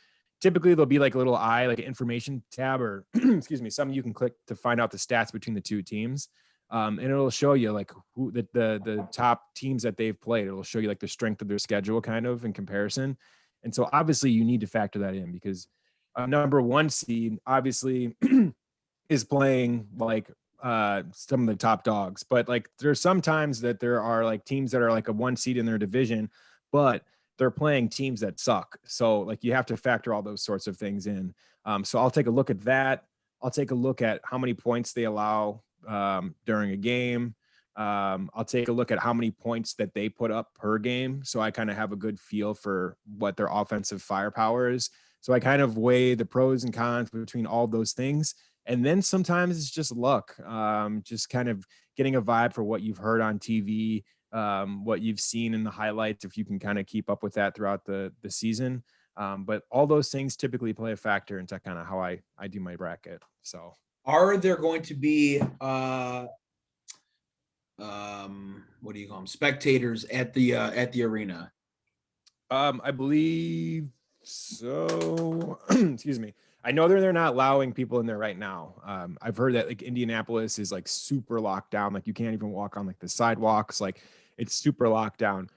typically there'll be like a little like an information tab or excuse me, something you can click to find out the stats between the two teams. And it'll show you like who the top teams that they've played. It'll show you like the strength of their schedule kind of in comparison. And so obviously you need to factor that in because a number one seed obviously is playing like some of the top dogs. But like there's sometimes that there are like teams that are like a one seed in their division, but they're playing teams that suck. So like you have to factor all those sorts of things in. So I'll take a look at that. I'll take a look at how many points they allow during a game. I'll take a look at how many points that they put up per game. So I kind of have a good feel for what their offensive firepower is. So I kind of weigh the pros and cons between all those things. And then sometimes it's just luck, just kind of getting a vibe for what you've heard on TV, what you've seen in the highlights, if you can kind of keep up with that throughout the season. But all those things typically play a factor into kind of how I do my bracket. So Are there going to be what do you call them, spectators at the arena? I believe so. Excuse me. I know they're not allowing people in there right now. I've heard that like Indianapolis is like super locked down. Like you can't even walk on like the sidewalks. Like it's super locked down.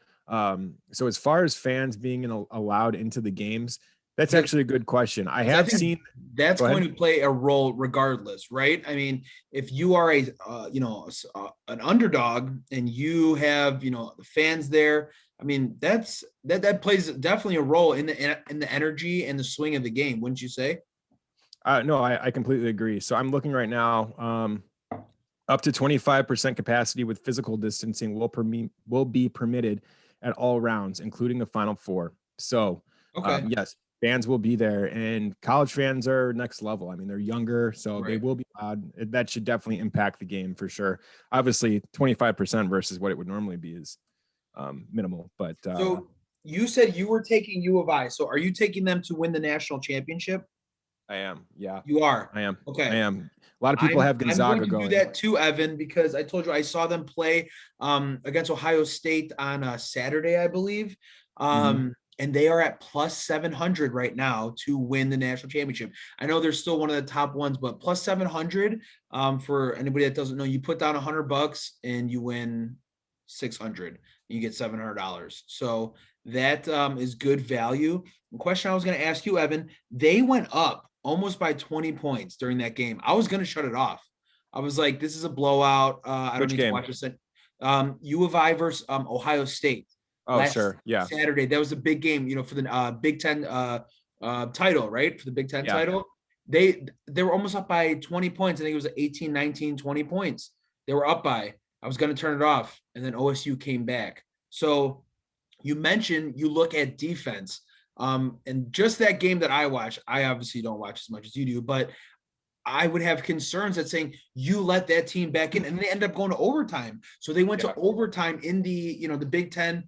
So as far as fans being allowed into the games, that's actually a good question. I have seen. That's going to play a role regardless, right? I mean, if you are an underdog and you have the fans there, I mean that plays definitely a role in the energy and the swing of the game, wouldn't you say? No, I completely agree. So I'm looking right now. Up to 25% capacity with physical distancing will be permitted at all rounds, including the Final Four. So, Okay. yes, Fans will be there, and college fans are next level. I mean, they're younger, so they Right. will be loud. That should definitely impact the game for sure. Obviously, 25% versus what it would normally be is minimal, but So you said you were taking U of I. So are you taking them to win the national championship? I am. Yeah, You are. I am. I Okay. am. A lot of people I'm have I'm going Gonzaga to do going. that too, Evan, because I told you I saw them play against Ohio State on Saturday, I believe. Mhm. And they are at plus 700 right now to win the national championship. I know they're still one of the top ones, but plus 700 for anybody that doesn't know, you put down $100 and you win 600. You get $700. So that is good value. The question I was going to ask you, Evan, they went up almost by 20 points during that game. I was going to shut it off. I was like, this is a blowout. I don't Which need to game? watch this. U of I versus Ohio State Oh, last sure. Yeah. Saturday. That was a big game, for the Big Ten title, right? For the Big Ten Yeah. title. They were almost up by 20 points. I think it was 18, 19, 20 points. They were up by. I was going to turn it off, and then OSU came back. So you mentioned you look at defense. And just that game that I watched, I obviously don't watch as much as you do, but I would have concerns at saying you let that team back in, and they end up going to overtime. So they went to Yeah. overtime in the Big Ten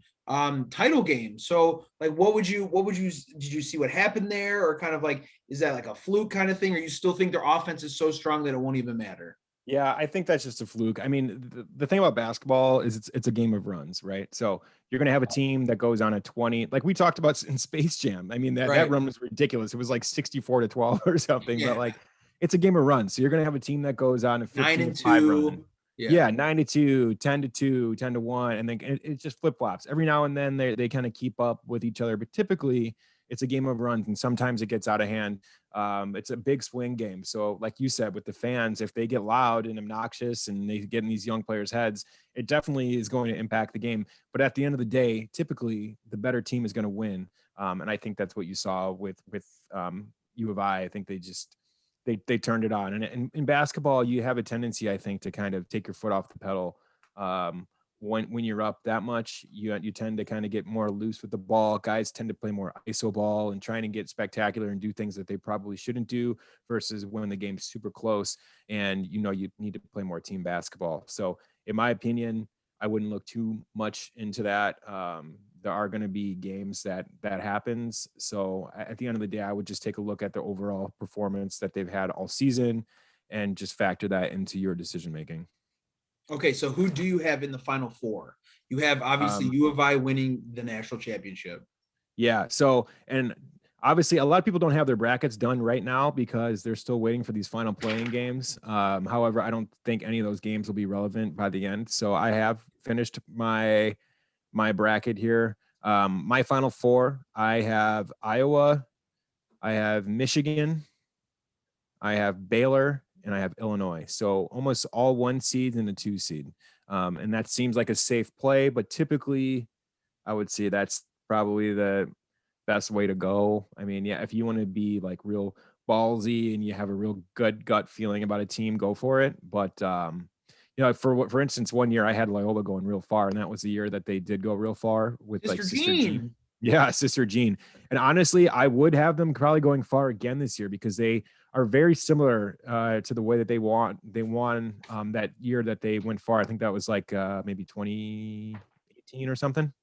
title game. So like, did you see what happened there, or kind of like, is that like a fluke kind of thing, or you still think their offense is so strong that it won't even matter? Yeah, I think that's just a fluke. I mean, the thing about basketball is it's a game of runs, right? So you're going to have a team that goes on a 20, like we talked about in Space Jam. I mean, that Right. run was ridiculous. It was like 64-12 or something, but Yeah. like it's a game of runs. So you're going to have a team that goes on a Nine 15 to and 5 run. two. Yeah. Yeah, 9-2, 10-2, 10-1, and then it just flip flops. Every now and then they kind of keep up with each other, but typically it's a game of runs, and sometimes it gets out of hand. It's a big swing game. So, like you said, with the fans, if they get loud and obnoxious and they get in these young players' heads, it definitely is going to impact the game. But at the end of the day, typically the better team is going to win, and I think that's what you saw with U of I. I think they turned it on. And in basketball, you have a tendency, I think, to kind of take your foot off the pedal. When you're up that much, you tend to kind of get more loose with the ball. Guys tend to play more ISO ball and trying to get spectacular and do things that they probably shouldn't do, versus when the game's super close and you need to play more team basketball. So in my opinion, I wouldn't look too much into that. There are going to be games that happens. So at the end of the day, I would just take a look at the overall performance that they've had all season and just factor that into your decision making. Okay, so who do you have in the Final Four? You have obviously U of I winning the national championship. Yeah. So, and obviously, a lot of people don't have their brackets done right now because they're still waiting for these final playing games. However, I don't think any of those games will be relevant by the end. So, I have finished my bracket here. My Final Four: I have Iowa, I have Michigan, I have Baylor, and I have Illinois. So almost all 1 seed and a 2 seed. And that seems like a safe play, but typically I would say that's probably the best way to go. I mean, yeah, if you want to be like real ballsy and you have a real good gut feeling about a team, go for it. But for instance, one year I had Loyola going real far, and that was the year that they did go real far with like Sister Sister Jean. Jean. Yeah, Sister Jean. And honestly, I would have them probably going far again this year because they are very similar to the way that they won that year that they went far. I think that was like maybe 2018 or something.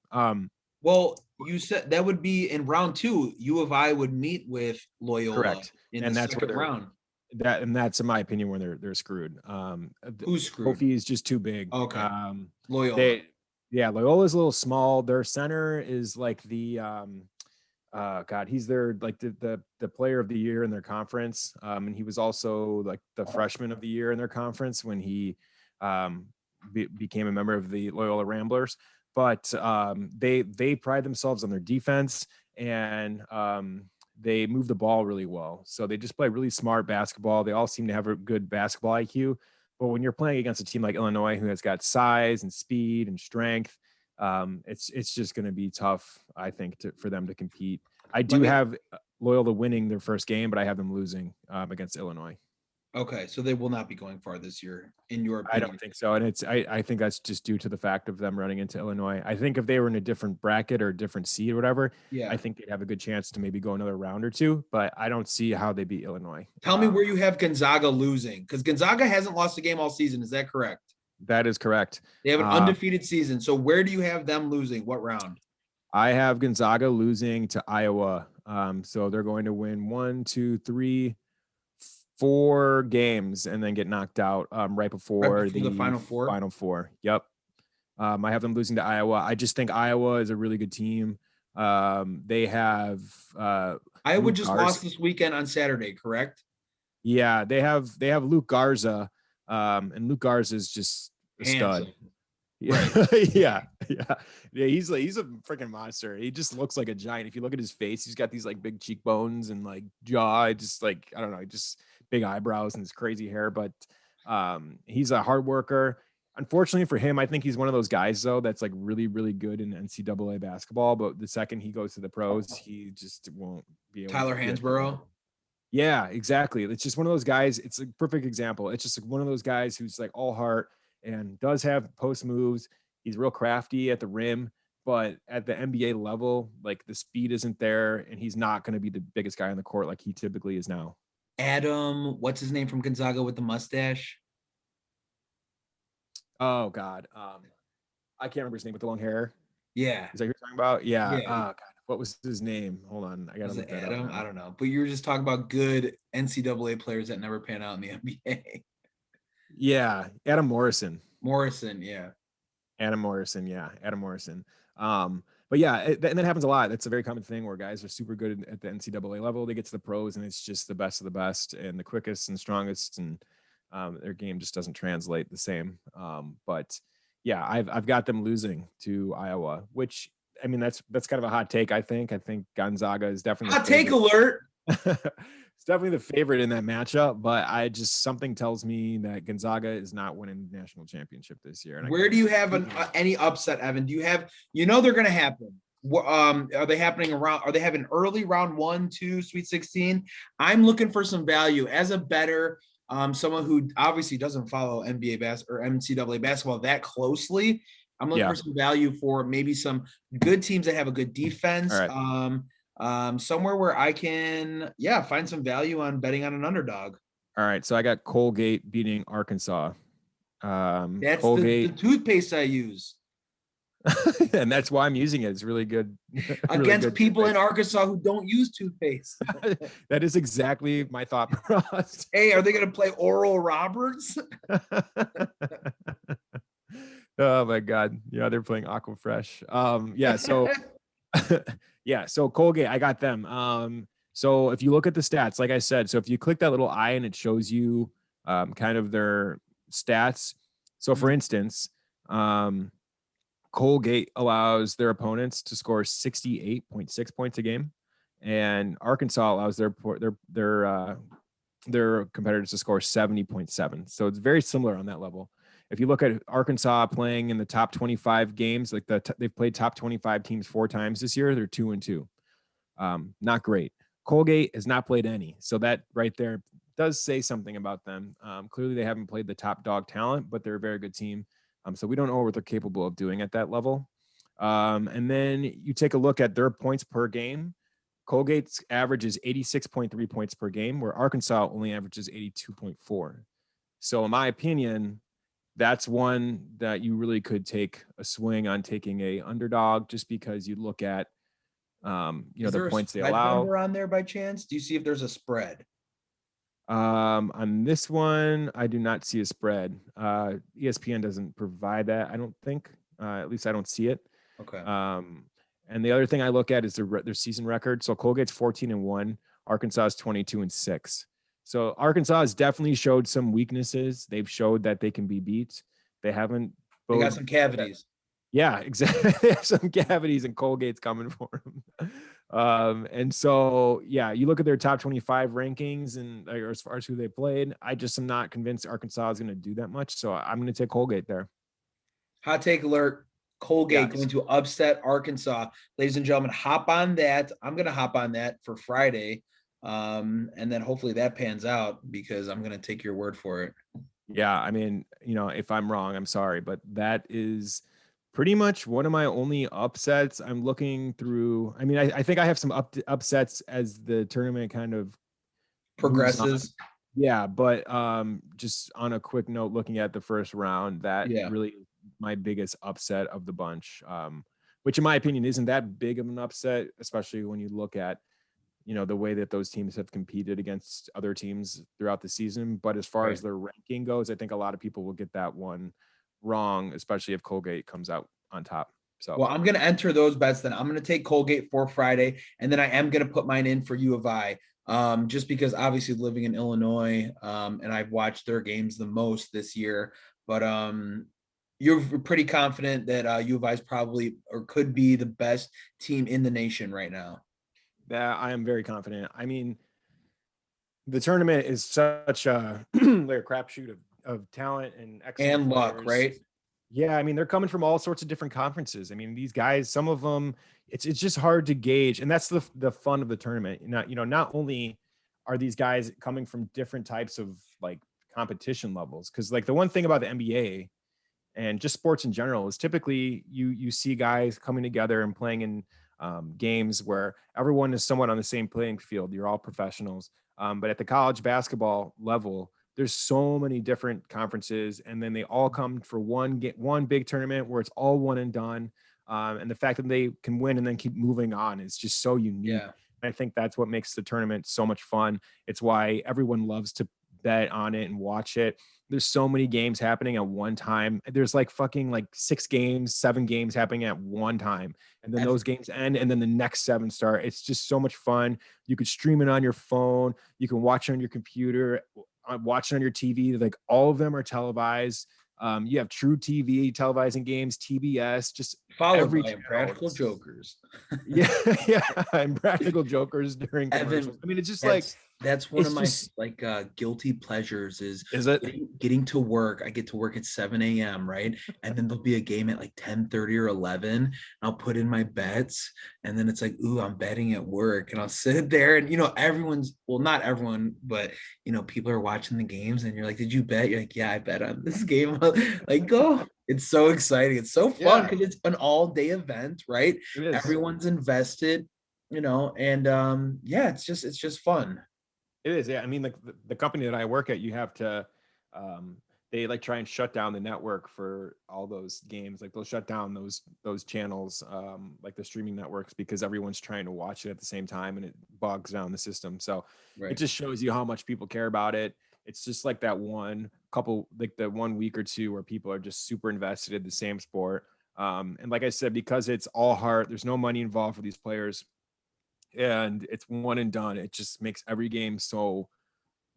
Well, you said that would be in round two. U of I would meet with Loyola Correct. in the And that's where second round. that's in my opinion where they're screwed. The Who's screwed? trophy is just too big. Okay. Loyola. Loyola's a little small. Their center is like the God, he's their like the player of the year in their conference. And he was also like the freshman of the year in their conference when he became a member of the Loyola Ramblers. But they pride themselves on their defense, and they move the ball really well. So they just play really smart basketball. They all seem to have a good basketball IQ. But when you're playing against a team like Illinois, who has got size and speed and strength, it's just going to be tough, I think, for them to compete. I do have Loyola winning their first game, but I have them losing against Illinois. Okay, so they will not be going far this year, in your I opinion. don't think so. And I think that's just due to the fact of them running into Illinois. I think if they were in a different bracket or a different seed or whatever, Yeah. I think they'd have a good chance to maybe go another round or two, but I don't see how they beat Illinois. Tell me where you have Gonzaga losing, because Gonzaga hasn't lost a game all season. Is that correct? That is correct. They have an undefeated season. So where do you have them losing? What round? I have Gonzaga losing to Iowa. So they're going to win 1, 2, 3, 4 games and then get knocked out right before the Final Four. Final Four. Yep. I have them losing to Iowa. I just think Iowa is a really good team. They have Iowa just lost this weekend on Saturday, correct? Yeah, they have Luke Garza, and Luke Garza is just a stud. Yeah. Right. yeah. He's a freaking monster. He just looks like a giant. If you look at his face, he's got these like big cheekbones and like jaw, just like, I don't know, just big eyebrows and his crazy hair. But he's a hard worker. Unfortunately for him, I think he's one of those guys though that's like really, really good in NCAA basketball. But the second he goes to the pros, he just won't be able. Tyler Hansborough. Yeah, exactly. It's just one of those guys. It's a perfect example. It's just like one of those guys who's like all heart and does have post moves. He's real crafty at the rim, but at the NBA level, like the speed isn't there, and he's not going to be the biggest guy on the court like he typically is now. Adam, what's his name from Gonzaga with the mustache? Oh God, I can't remember his name with the long hair. Yeah, is that who you're talking about? Yeah. Oh God, what was his name? Hold on, I gotta look that Adam. up. I don't know, but you were just talking about good NCAA players that never pan out in the NBA. Yeah, Adam Morrison. Yeah. Adam Morrison. But yeah, and that happens a lot. That's a very common thing where guys are super good at the NCAA level. They get to the pros and it's just the best of the best and the quickest and strongest, and their game just doesn't translate the same. But yeah, I've got them losing to Iowa, which I mean that's kind of a hot take. I think Gonzaga is definitely hot take alert. It's definitely the favorite in that matchup, but something tells me that Gonzaga is not winning the national championship this year. And where do you have any upset, Evan? Do you have, they're going to happen? Are they happening around? Are they having early round 1, 2, Sweet 16? I'm looking for some value as a bettor. Someone who obviously doesn't follow NBA or NCAA basketball that closely. I'm looking for some value for maybe some good teams that have a good defense. Right. Somewhere where I can, find some value on betting on an underdog. All right. So I got Colgate beating Arkansas. That's Colgate. The toothpaste I use. And that's why I'm using it. It's really good. Against good people toothpaste in Arkansas who don't use toothpaste. That is exactly my thought process. Hey, are they going to play Oral Roberts? Oh my God. Yeah, they're playing Aquafresh. Yeah, so so Colgate, I got them. So if you look at the stats, like I said, so if you click that little eye and it shows you kind of their stats. So for instance, Colgate allows their opponents to score 68.6 points a game, and Arkansas allows their competitors to score 70.7. So it's very similar on that level. If you look at Arkansas playing in the top 25 games, like they've played top 25 teams 4 times this year. They're 2-2. Not great. Colgate has not played any. So that right there does say something about them. Clearly they haven't played the top dog talent, but they're a very good team. So we don't know what they're capable of doing at that level. And then you take a look at their points per game. Colgate's average is 86.3 points per game, where Arkansas only averages 82.4. So in my opinion, that's one that you really could take a swing on taking a underdog, just because you look at, the points they allow. Number on there by chance? Do you see if there's a spread? On this one, I do not see a spread. ESPN doesn't provide that, I don't think. At least I don't see it. Okay. And the other thing I look at is their season record. So Colgate's 14-1, Arkansas is 22-6. So Arkansas has definitely showed some weaknesses. They've showed that they can be beat. They haven't. They got some cavities. Yeah, exactly. They have some cavities, and Colgate's coming for them. And so, you look at their top 25 rankings and as far as who they played, I just am not convinced Arkansas is going to do that much. So I'm going to take Colgate there. Hot take alert. Colgate going to upset Arkansas. Ladies and gentlemen, hop on that. I'm going to hop on that for Friday. And then hopefully that pans out because I'm going to take your word for it. Yeah, I mean, if I'm wrong, I'm sorry, but that is pretty much one of my only upsets. I'm looking through. I mean, I think I have some upsets as the tournament kind of moves on. Progresses. Yeah, but just on a quick note, looking at the first round, that Yeah. really is my biggest upset of the bunch. Which in my opinion isn't that big of an upset, especially when you look at the way that those teams have competed against other teams throughout the season. But as far as their ranking goes, I think a lot of people will get that one wrong, especially if Colgate comes out on top. So, well, I'm going to enter those bets then. I'm going to take Colgate for Friday, and then I am going to put mine in for U of I, just because obviously living in Illinois, and I've watched their games the most this year. But you're pretty confident that U of I is probably or could be the best team in the nation right now. that I am very confident. I mean, the tournament is such a like a crapshoot of talent and excellent And luck, players. right? Yeah, I mean, they're coming from all sorts of different conferences. I mean, these guys, some of them, it's just hard to gauge, and that's the fun of the tournament. Not only are these guys coming from different types of like competition levels, because like the one thing about the NBA and just sports in general is typically you see guys coming together and playing in games where everyone is somewhat on the same playing field. You're all professionals, but at the college basketball level, there's so many different conferences, and then they all come for one big tournament where it's all one and done. And the fact that they can win and then keep moving on is just so unique. Yeah. I think that's what makes the tournament so much fun. It's why everyone loves to bet on it and watch it. There's so many games happening at one time. There's like fucking like 7 games happening at one time. And then those games end and then the next 7 start. It's just so much fun. You could stream it on your phone. You can watch it on your computer, watch it on your TV. Like all of them are televised. You have True TV televising games, TBS, just followed every by Impractical Jokers. yeah, Impractical Jokers during commercials. Evan, I mean, it's just that's one of my guilty pleasures is it getting to work. I get to work at 7 a.m. right, and then there'll be a game at like 10:30 or 11. And I'll put in my bets, and then it's like, ooh, I'm betting at work, and I'll sit there, and everyone's not everyone, but people are watching the games, and you're like, did you bet? You're like, yeah, I bet on this game. Like, go. It's so exciting. It's so fun because it's an all-day event, right? It is. Everyone's invested, and it's just fun. It is, yeah. I mean, like the company that I work at, you have to, they like try and shut down the network for all those games. Like they'll shut down those channels, like the streaming networks, because everyone's trying to watch it at the same time, and it bogs down the system. So it just shows you how much people care about it. It's just like that the 1 week or two where people are just super invested in the same sport. And like I said, because it's all heart, there's no money involved for these players, and it's one and done. It just makes every game so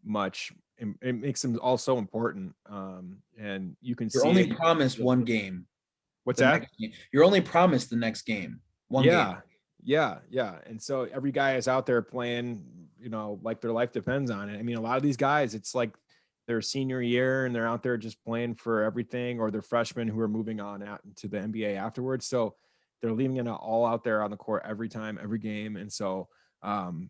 much. It makes them all so important. And you can You're see only promised one game. What's that? You're only promised the next game. One game. Yeah. And so every guy is out there playing, like their life depends on it. I mean, a lot of these guys, it's like their senior year and they're out there just playing for everything, or they're freshmen who are moving on out to the NBA afterwards. So they're leaving it all out there on the court every time, every game. And so, and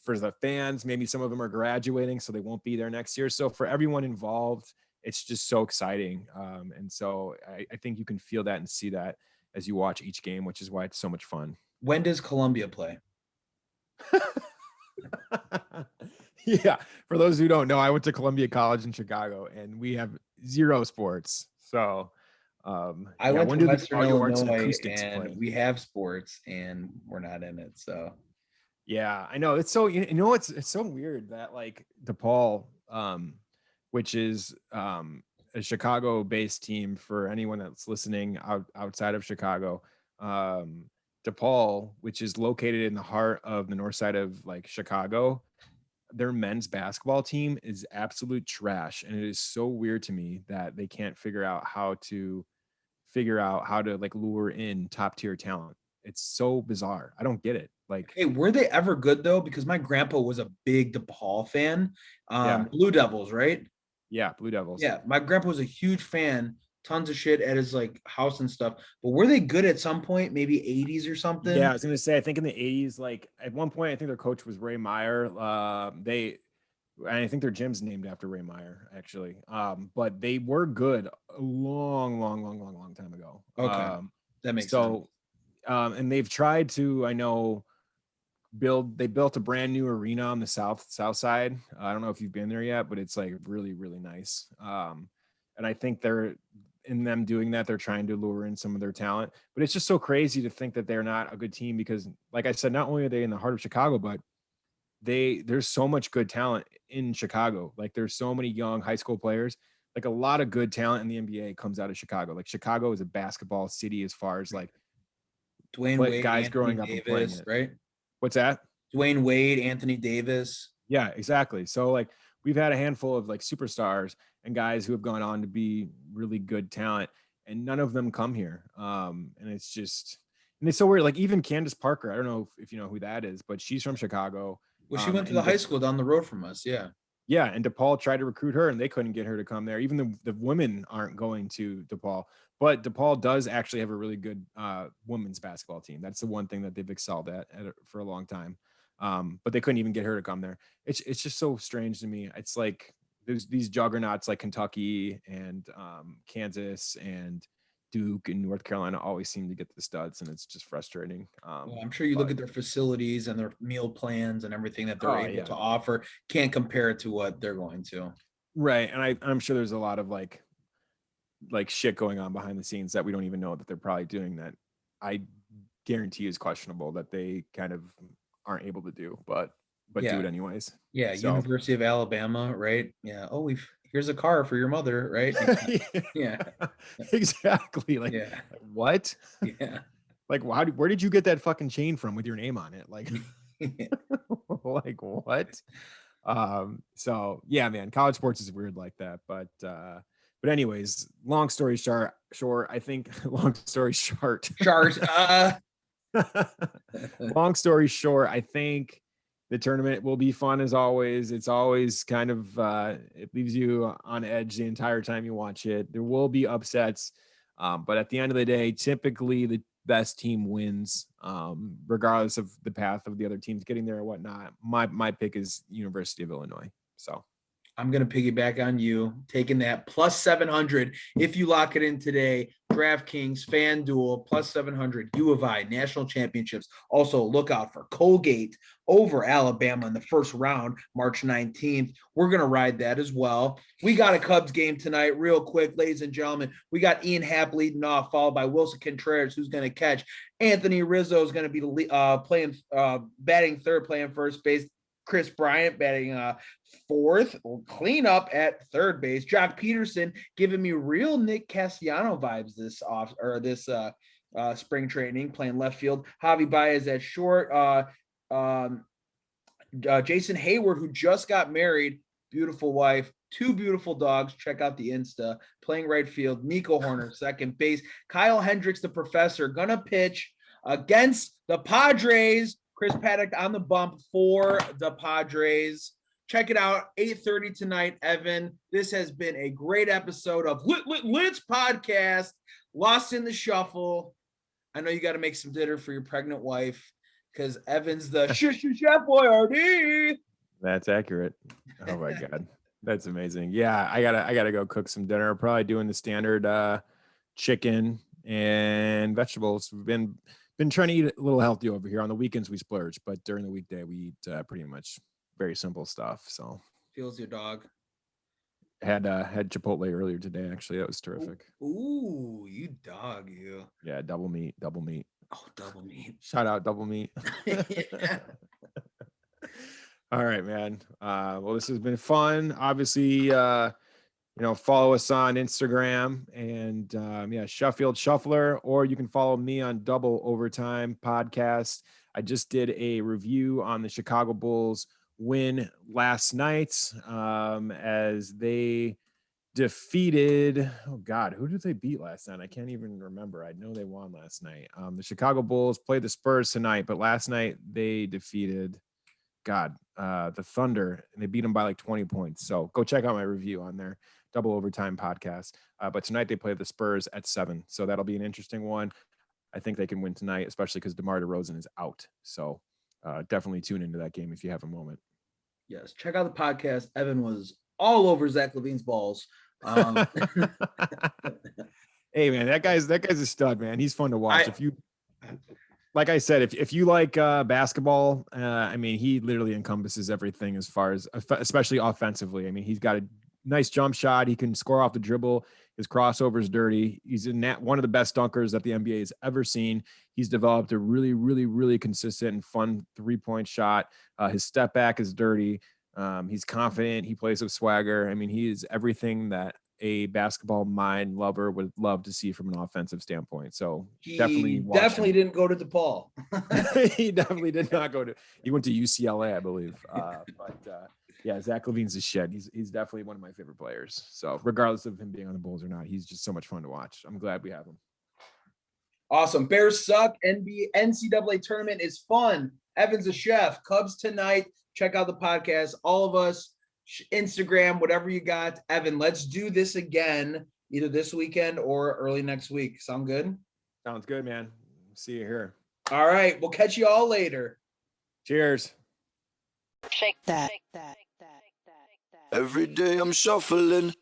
for the fans, maybe some of them are graduating, so they won't be there next year. So for everyone involved, it's just so exciting. And so I think you can feel that and see that as you watch each game, which is why it's so much fun. When does Columbia play? Yeah. For those who don't know, I went to Columbia College in Chicago, and we have 0 sports. So I went to Western Illinois, and we have sports, and we're not in it. So yeah, I know. It's so it's so weird that like DePaul, which is a Chicago-based team for anyone that's listening outside of Chicago. DePaul, which is located in the heart of the north side of like Chicago, their men's basketball team is absolute trash, and it is so weird to me that they can't figure out how to like lure in top tier talent. It's so bizarre. I don't get it. Like, hey, were they ever good though? Because my grandpa was a big DePaul fan. Blue Devils, right? Yeah, Blue Devils. Yeah, my grandpa was a huge fan tons of shit at his like house and stuff. But were they good at some point? Maybe 80s or something? Yeah, I was gonna say, I think in the 80s, like at one point, I think their coach was Ray Meyer. I think their gym's named after Ray Meyer, actually. But they were good a long time ago. Okay. That makes sense. And they've tried to, I know, they built a brand new arena on the south side. I don't know if you've been there yet, but it's like really, really nice. And I think in them doing that, they're trying to lure in some of their talent. But it's just so crazy to think that they're not a good team because, like I said, not only are they in the heart of Chicago, but there's so much good talent in Chicago. Like there's so many young high school players. Like a lot of good talent in the NBA comes out of Chicago. Like Chicago is a basketball city as far as like Dwayne Wade, guys Anthony growing up Davis, and playing it. right? What's that? Dwayne Wade, Anthony Davis. Yeah, exactly. So like we've had a handful of like superstars and guys who have gone on to be really good talent, and none of them come here. And it's so weird. Like even Candace Parker, I don't know if you know who that is, but she's from Chicago. Well, she went to the high school down the road from us. Yeah. Yeah, and DePaul tried to recruit her, and they couldn't get her to come there. Even the women aren't going to DePaul, but DePaul does actually have a really good women's basketball team. That's the one thing that they've excelled at for a long time. But they couldn't even get her to come there. It's just so strange to me. It's like there's these juggernauts like Kentucky and Kansas and Duke and North Carolina always seem to get the studs, and it's just frustrating. Well, I'm sure you look at their facilities and their meal plans and everything that they're able to offer. Can't compare it to what they're going to. Right, and I'm sure there's a lot of like shit going on behind the scenes that we don't even know that they're probably doing that I guarantee is questionable that they kind of aren't able to do, but do it anyways. Yeah, so. University of Alabama, right? Yeah. Oh, here's a car for your mother, right? Yeah. Exactly. Like, what? Yeah. Like, where did you get that fucking chain from with your name on it? Like, like what? So yeah, man, college sports is weird like that. But anyways, long story short, I think long story short. Long story short, I think the tournament will be fun as always. It's always kind of it leaves you on edge the entire time you watch it. There will be upsets, but at the end of the day, typically the best team wins, regardless of the path of the other teams getting there or whatnot. My pick is University of Illinois. So I'm going to piggyback on you, taking that plus 700. If you lock it in today, DraftKings, FanDuel, plus 700, U of I, national championships. Also, look out for Colgate over Alabama in the first round, March 19th. We're going to ride that as well. We got a Cubs game tonight, real quick, ladies and gentlemen. We got Ian Happ leading off, followed by Wilson Contreras, who's going to catch. Anthony Rizzo is going to be batting third, playing first base. Chris Bryant batting fourth, clean up at third base. Jock Peterson giving me real Nick Castellano vibes this spring training, playing left field. Javi Baez at short. Jason Hayward, who just got married, beautiful wife, two beautiful dogs. Check out the Insta. Playing right field. Nico Horner, second base. Kyle Hendricks, the professor, gonna pitch against the Padres. Chris Paddock on the bump for the Padres. Check it out, 8:30 tonight, Evan. This has been a great episode of Lit's podcast, Lost in the Shuffle. I know you got to make some dinner for your pregnant wife because Evan's the chef boyardee. That's accurate. Oh my God. That's amazing. Yeah, I gotta go cook some dinner. Probably doing the standard chicken and vegetables. We've been trying to eat a little healthy over here. On the weekends we splurge, but during the weekday we eat pretty much very simple stuff. So feels your dog. Had Chipotle earlier today. Actually, that was terrific. Ooh, you dog, you. Yeah, double meat. Oh, double meat. Shout out double meat. All right, man. Well, this has been fun. Obviously, follow us on Instagram and Sheffield Shuffler, or you can follow me on Double Overtime Podcast. I just did a review on the Chicago Bulls win last night as they defeated, who did they beat last night? I can't even remember. I know they won last night. The Chicago Bulls played the Spurs tonight, but last night they defeated, the Thunder, and they beat them by like 20 points. So go check out my review on their double overtime podcast. But tonight they play the Spurs at 7. So that'll be an interesting one. I think they can win tonight, especially because DeMar DeRozan is out. So definitely tune into that game if you have a moment. Yes, check out the podcast. Evan was all over Zach LaVine's balls. Hey man, that guy's a stud, man. He's fun to watch. Like I said, if you like basketball, I mean, he literally encompasses everything as far as, especially offensively. I mean, he's got a nice jump shot. He can score off the dribble. His crossover is dirty. He's one of the best dunkers that the NBA has ever seen. He's developed a really, really, really consistent and fun 3-point shot. His step back is dirty. He's confident. He plays with swagger. I mean, he is everything that a basketball mind lover would love to see from an offensive standpoint. So he definitely didn't go to DePaul. He definitely did not go to. He went to UCLA, I believe. Yeah, Zach LaVine's a shit. He's definitely one of my favorite players. So regardless of him being on the Bulls or not, he's just so much fun to watch. I'm glad we have him. Awesome. Bears suck. NCAA tournament is fun. Evan's a chef. Cubs tonight. Check out the podcast. All of us, Instagram, whatever you got. Evan, let's do this again, either this weekend or early next week. Sound good? Sounds good, man. See you here. All right. We'll catch you all later. Cheers. Shake that. Every day I'm shuffling.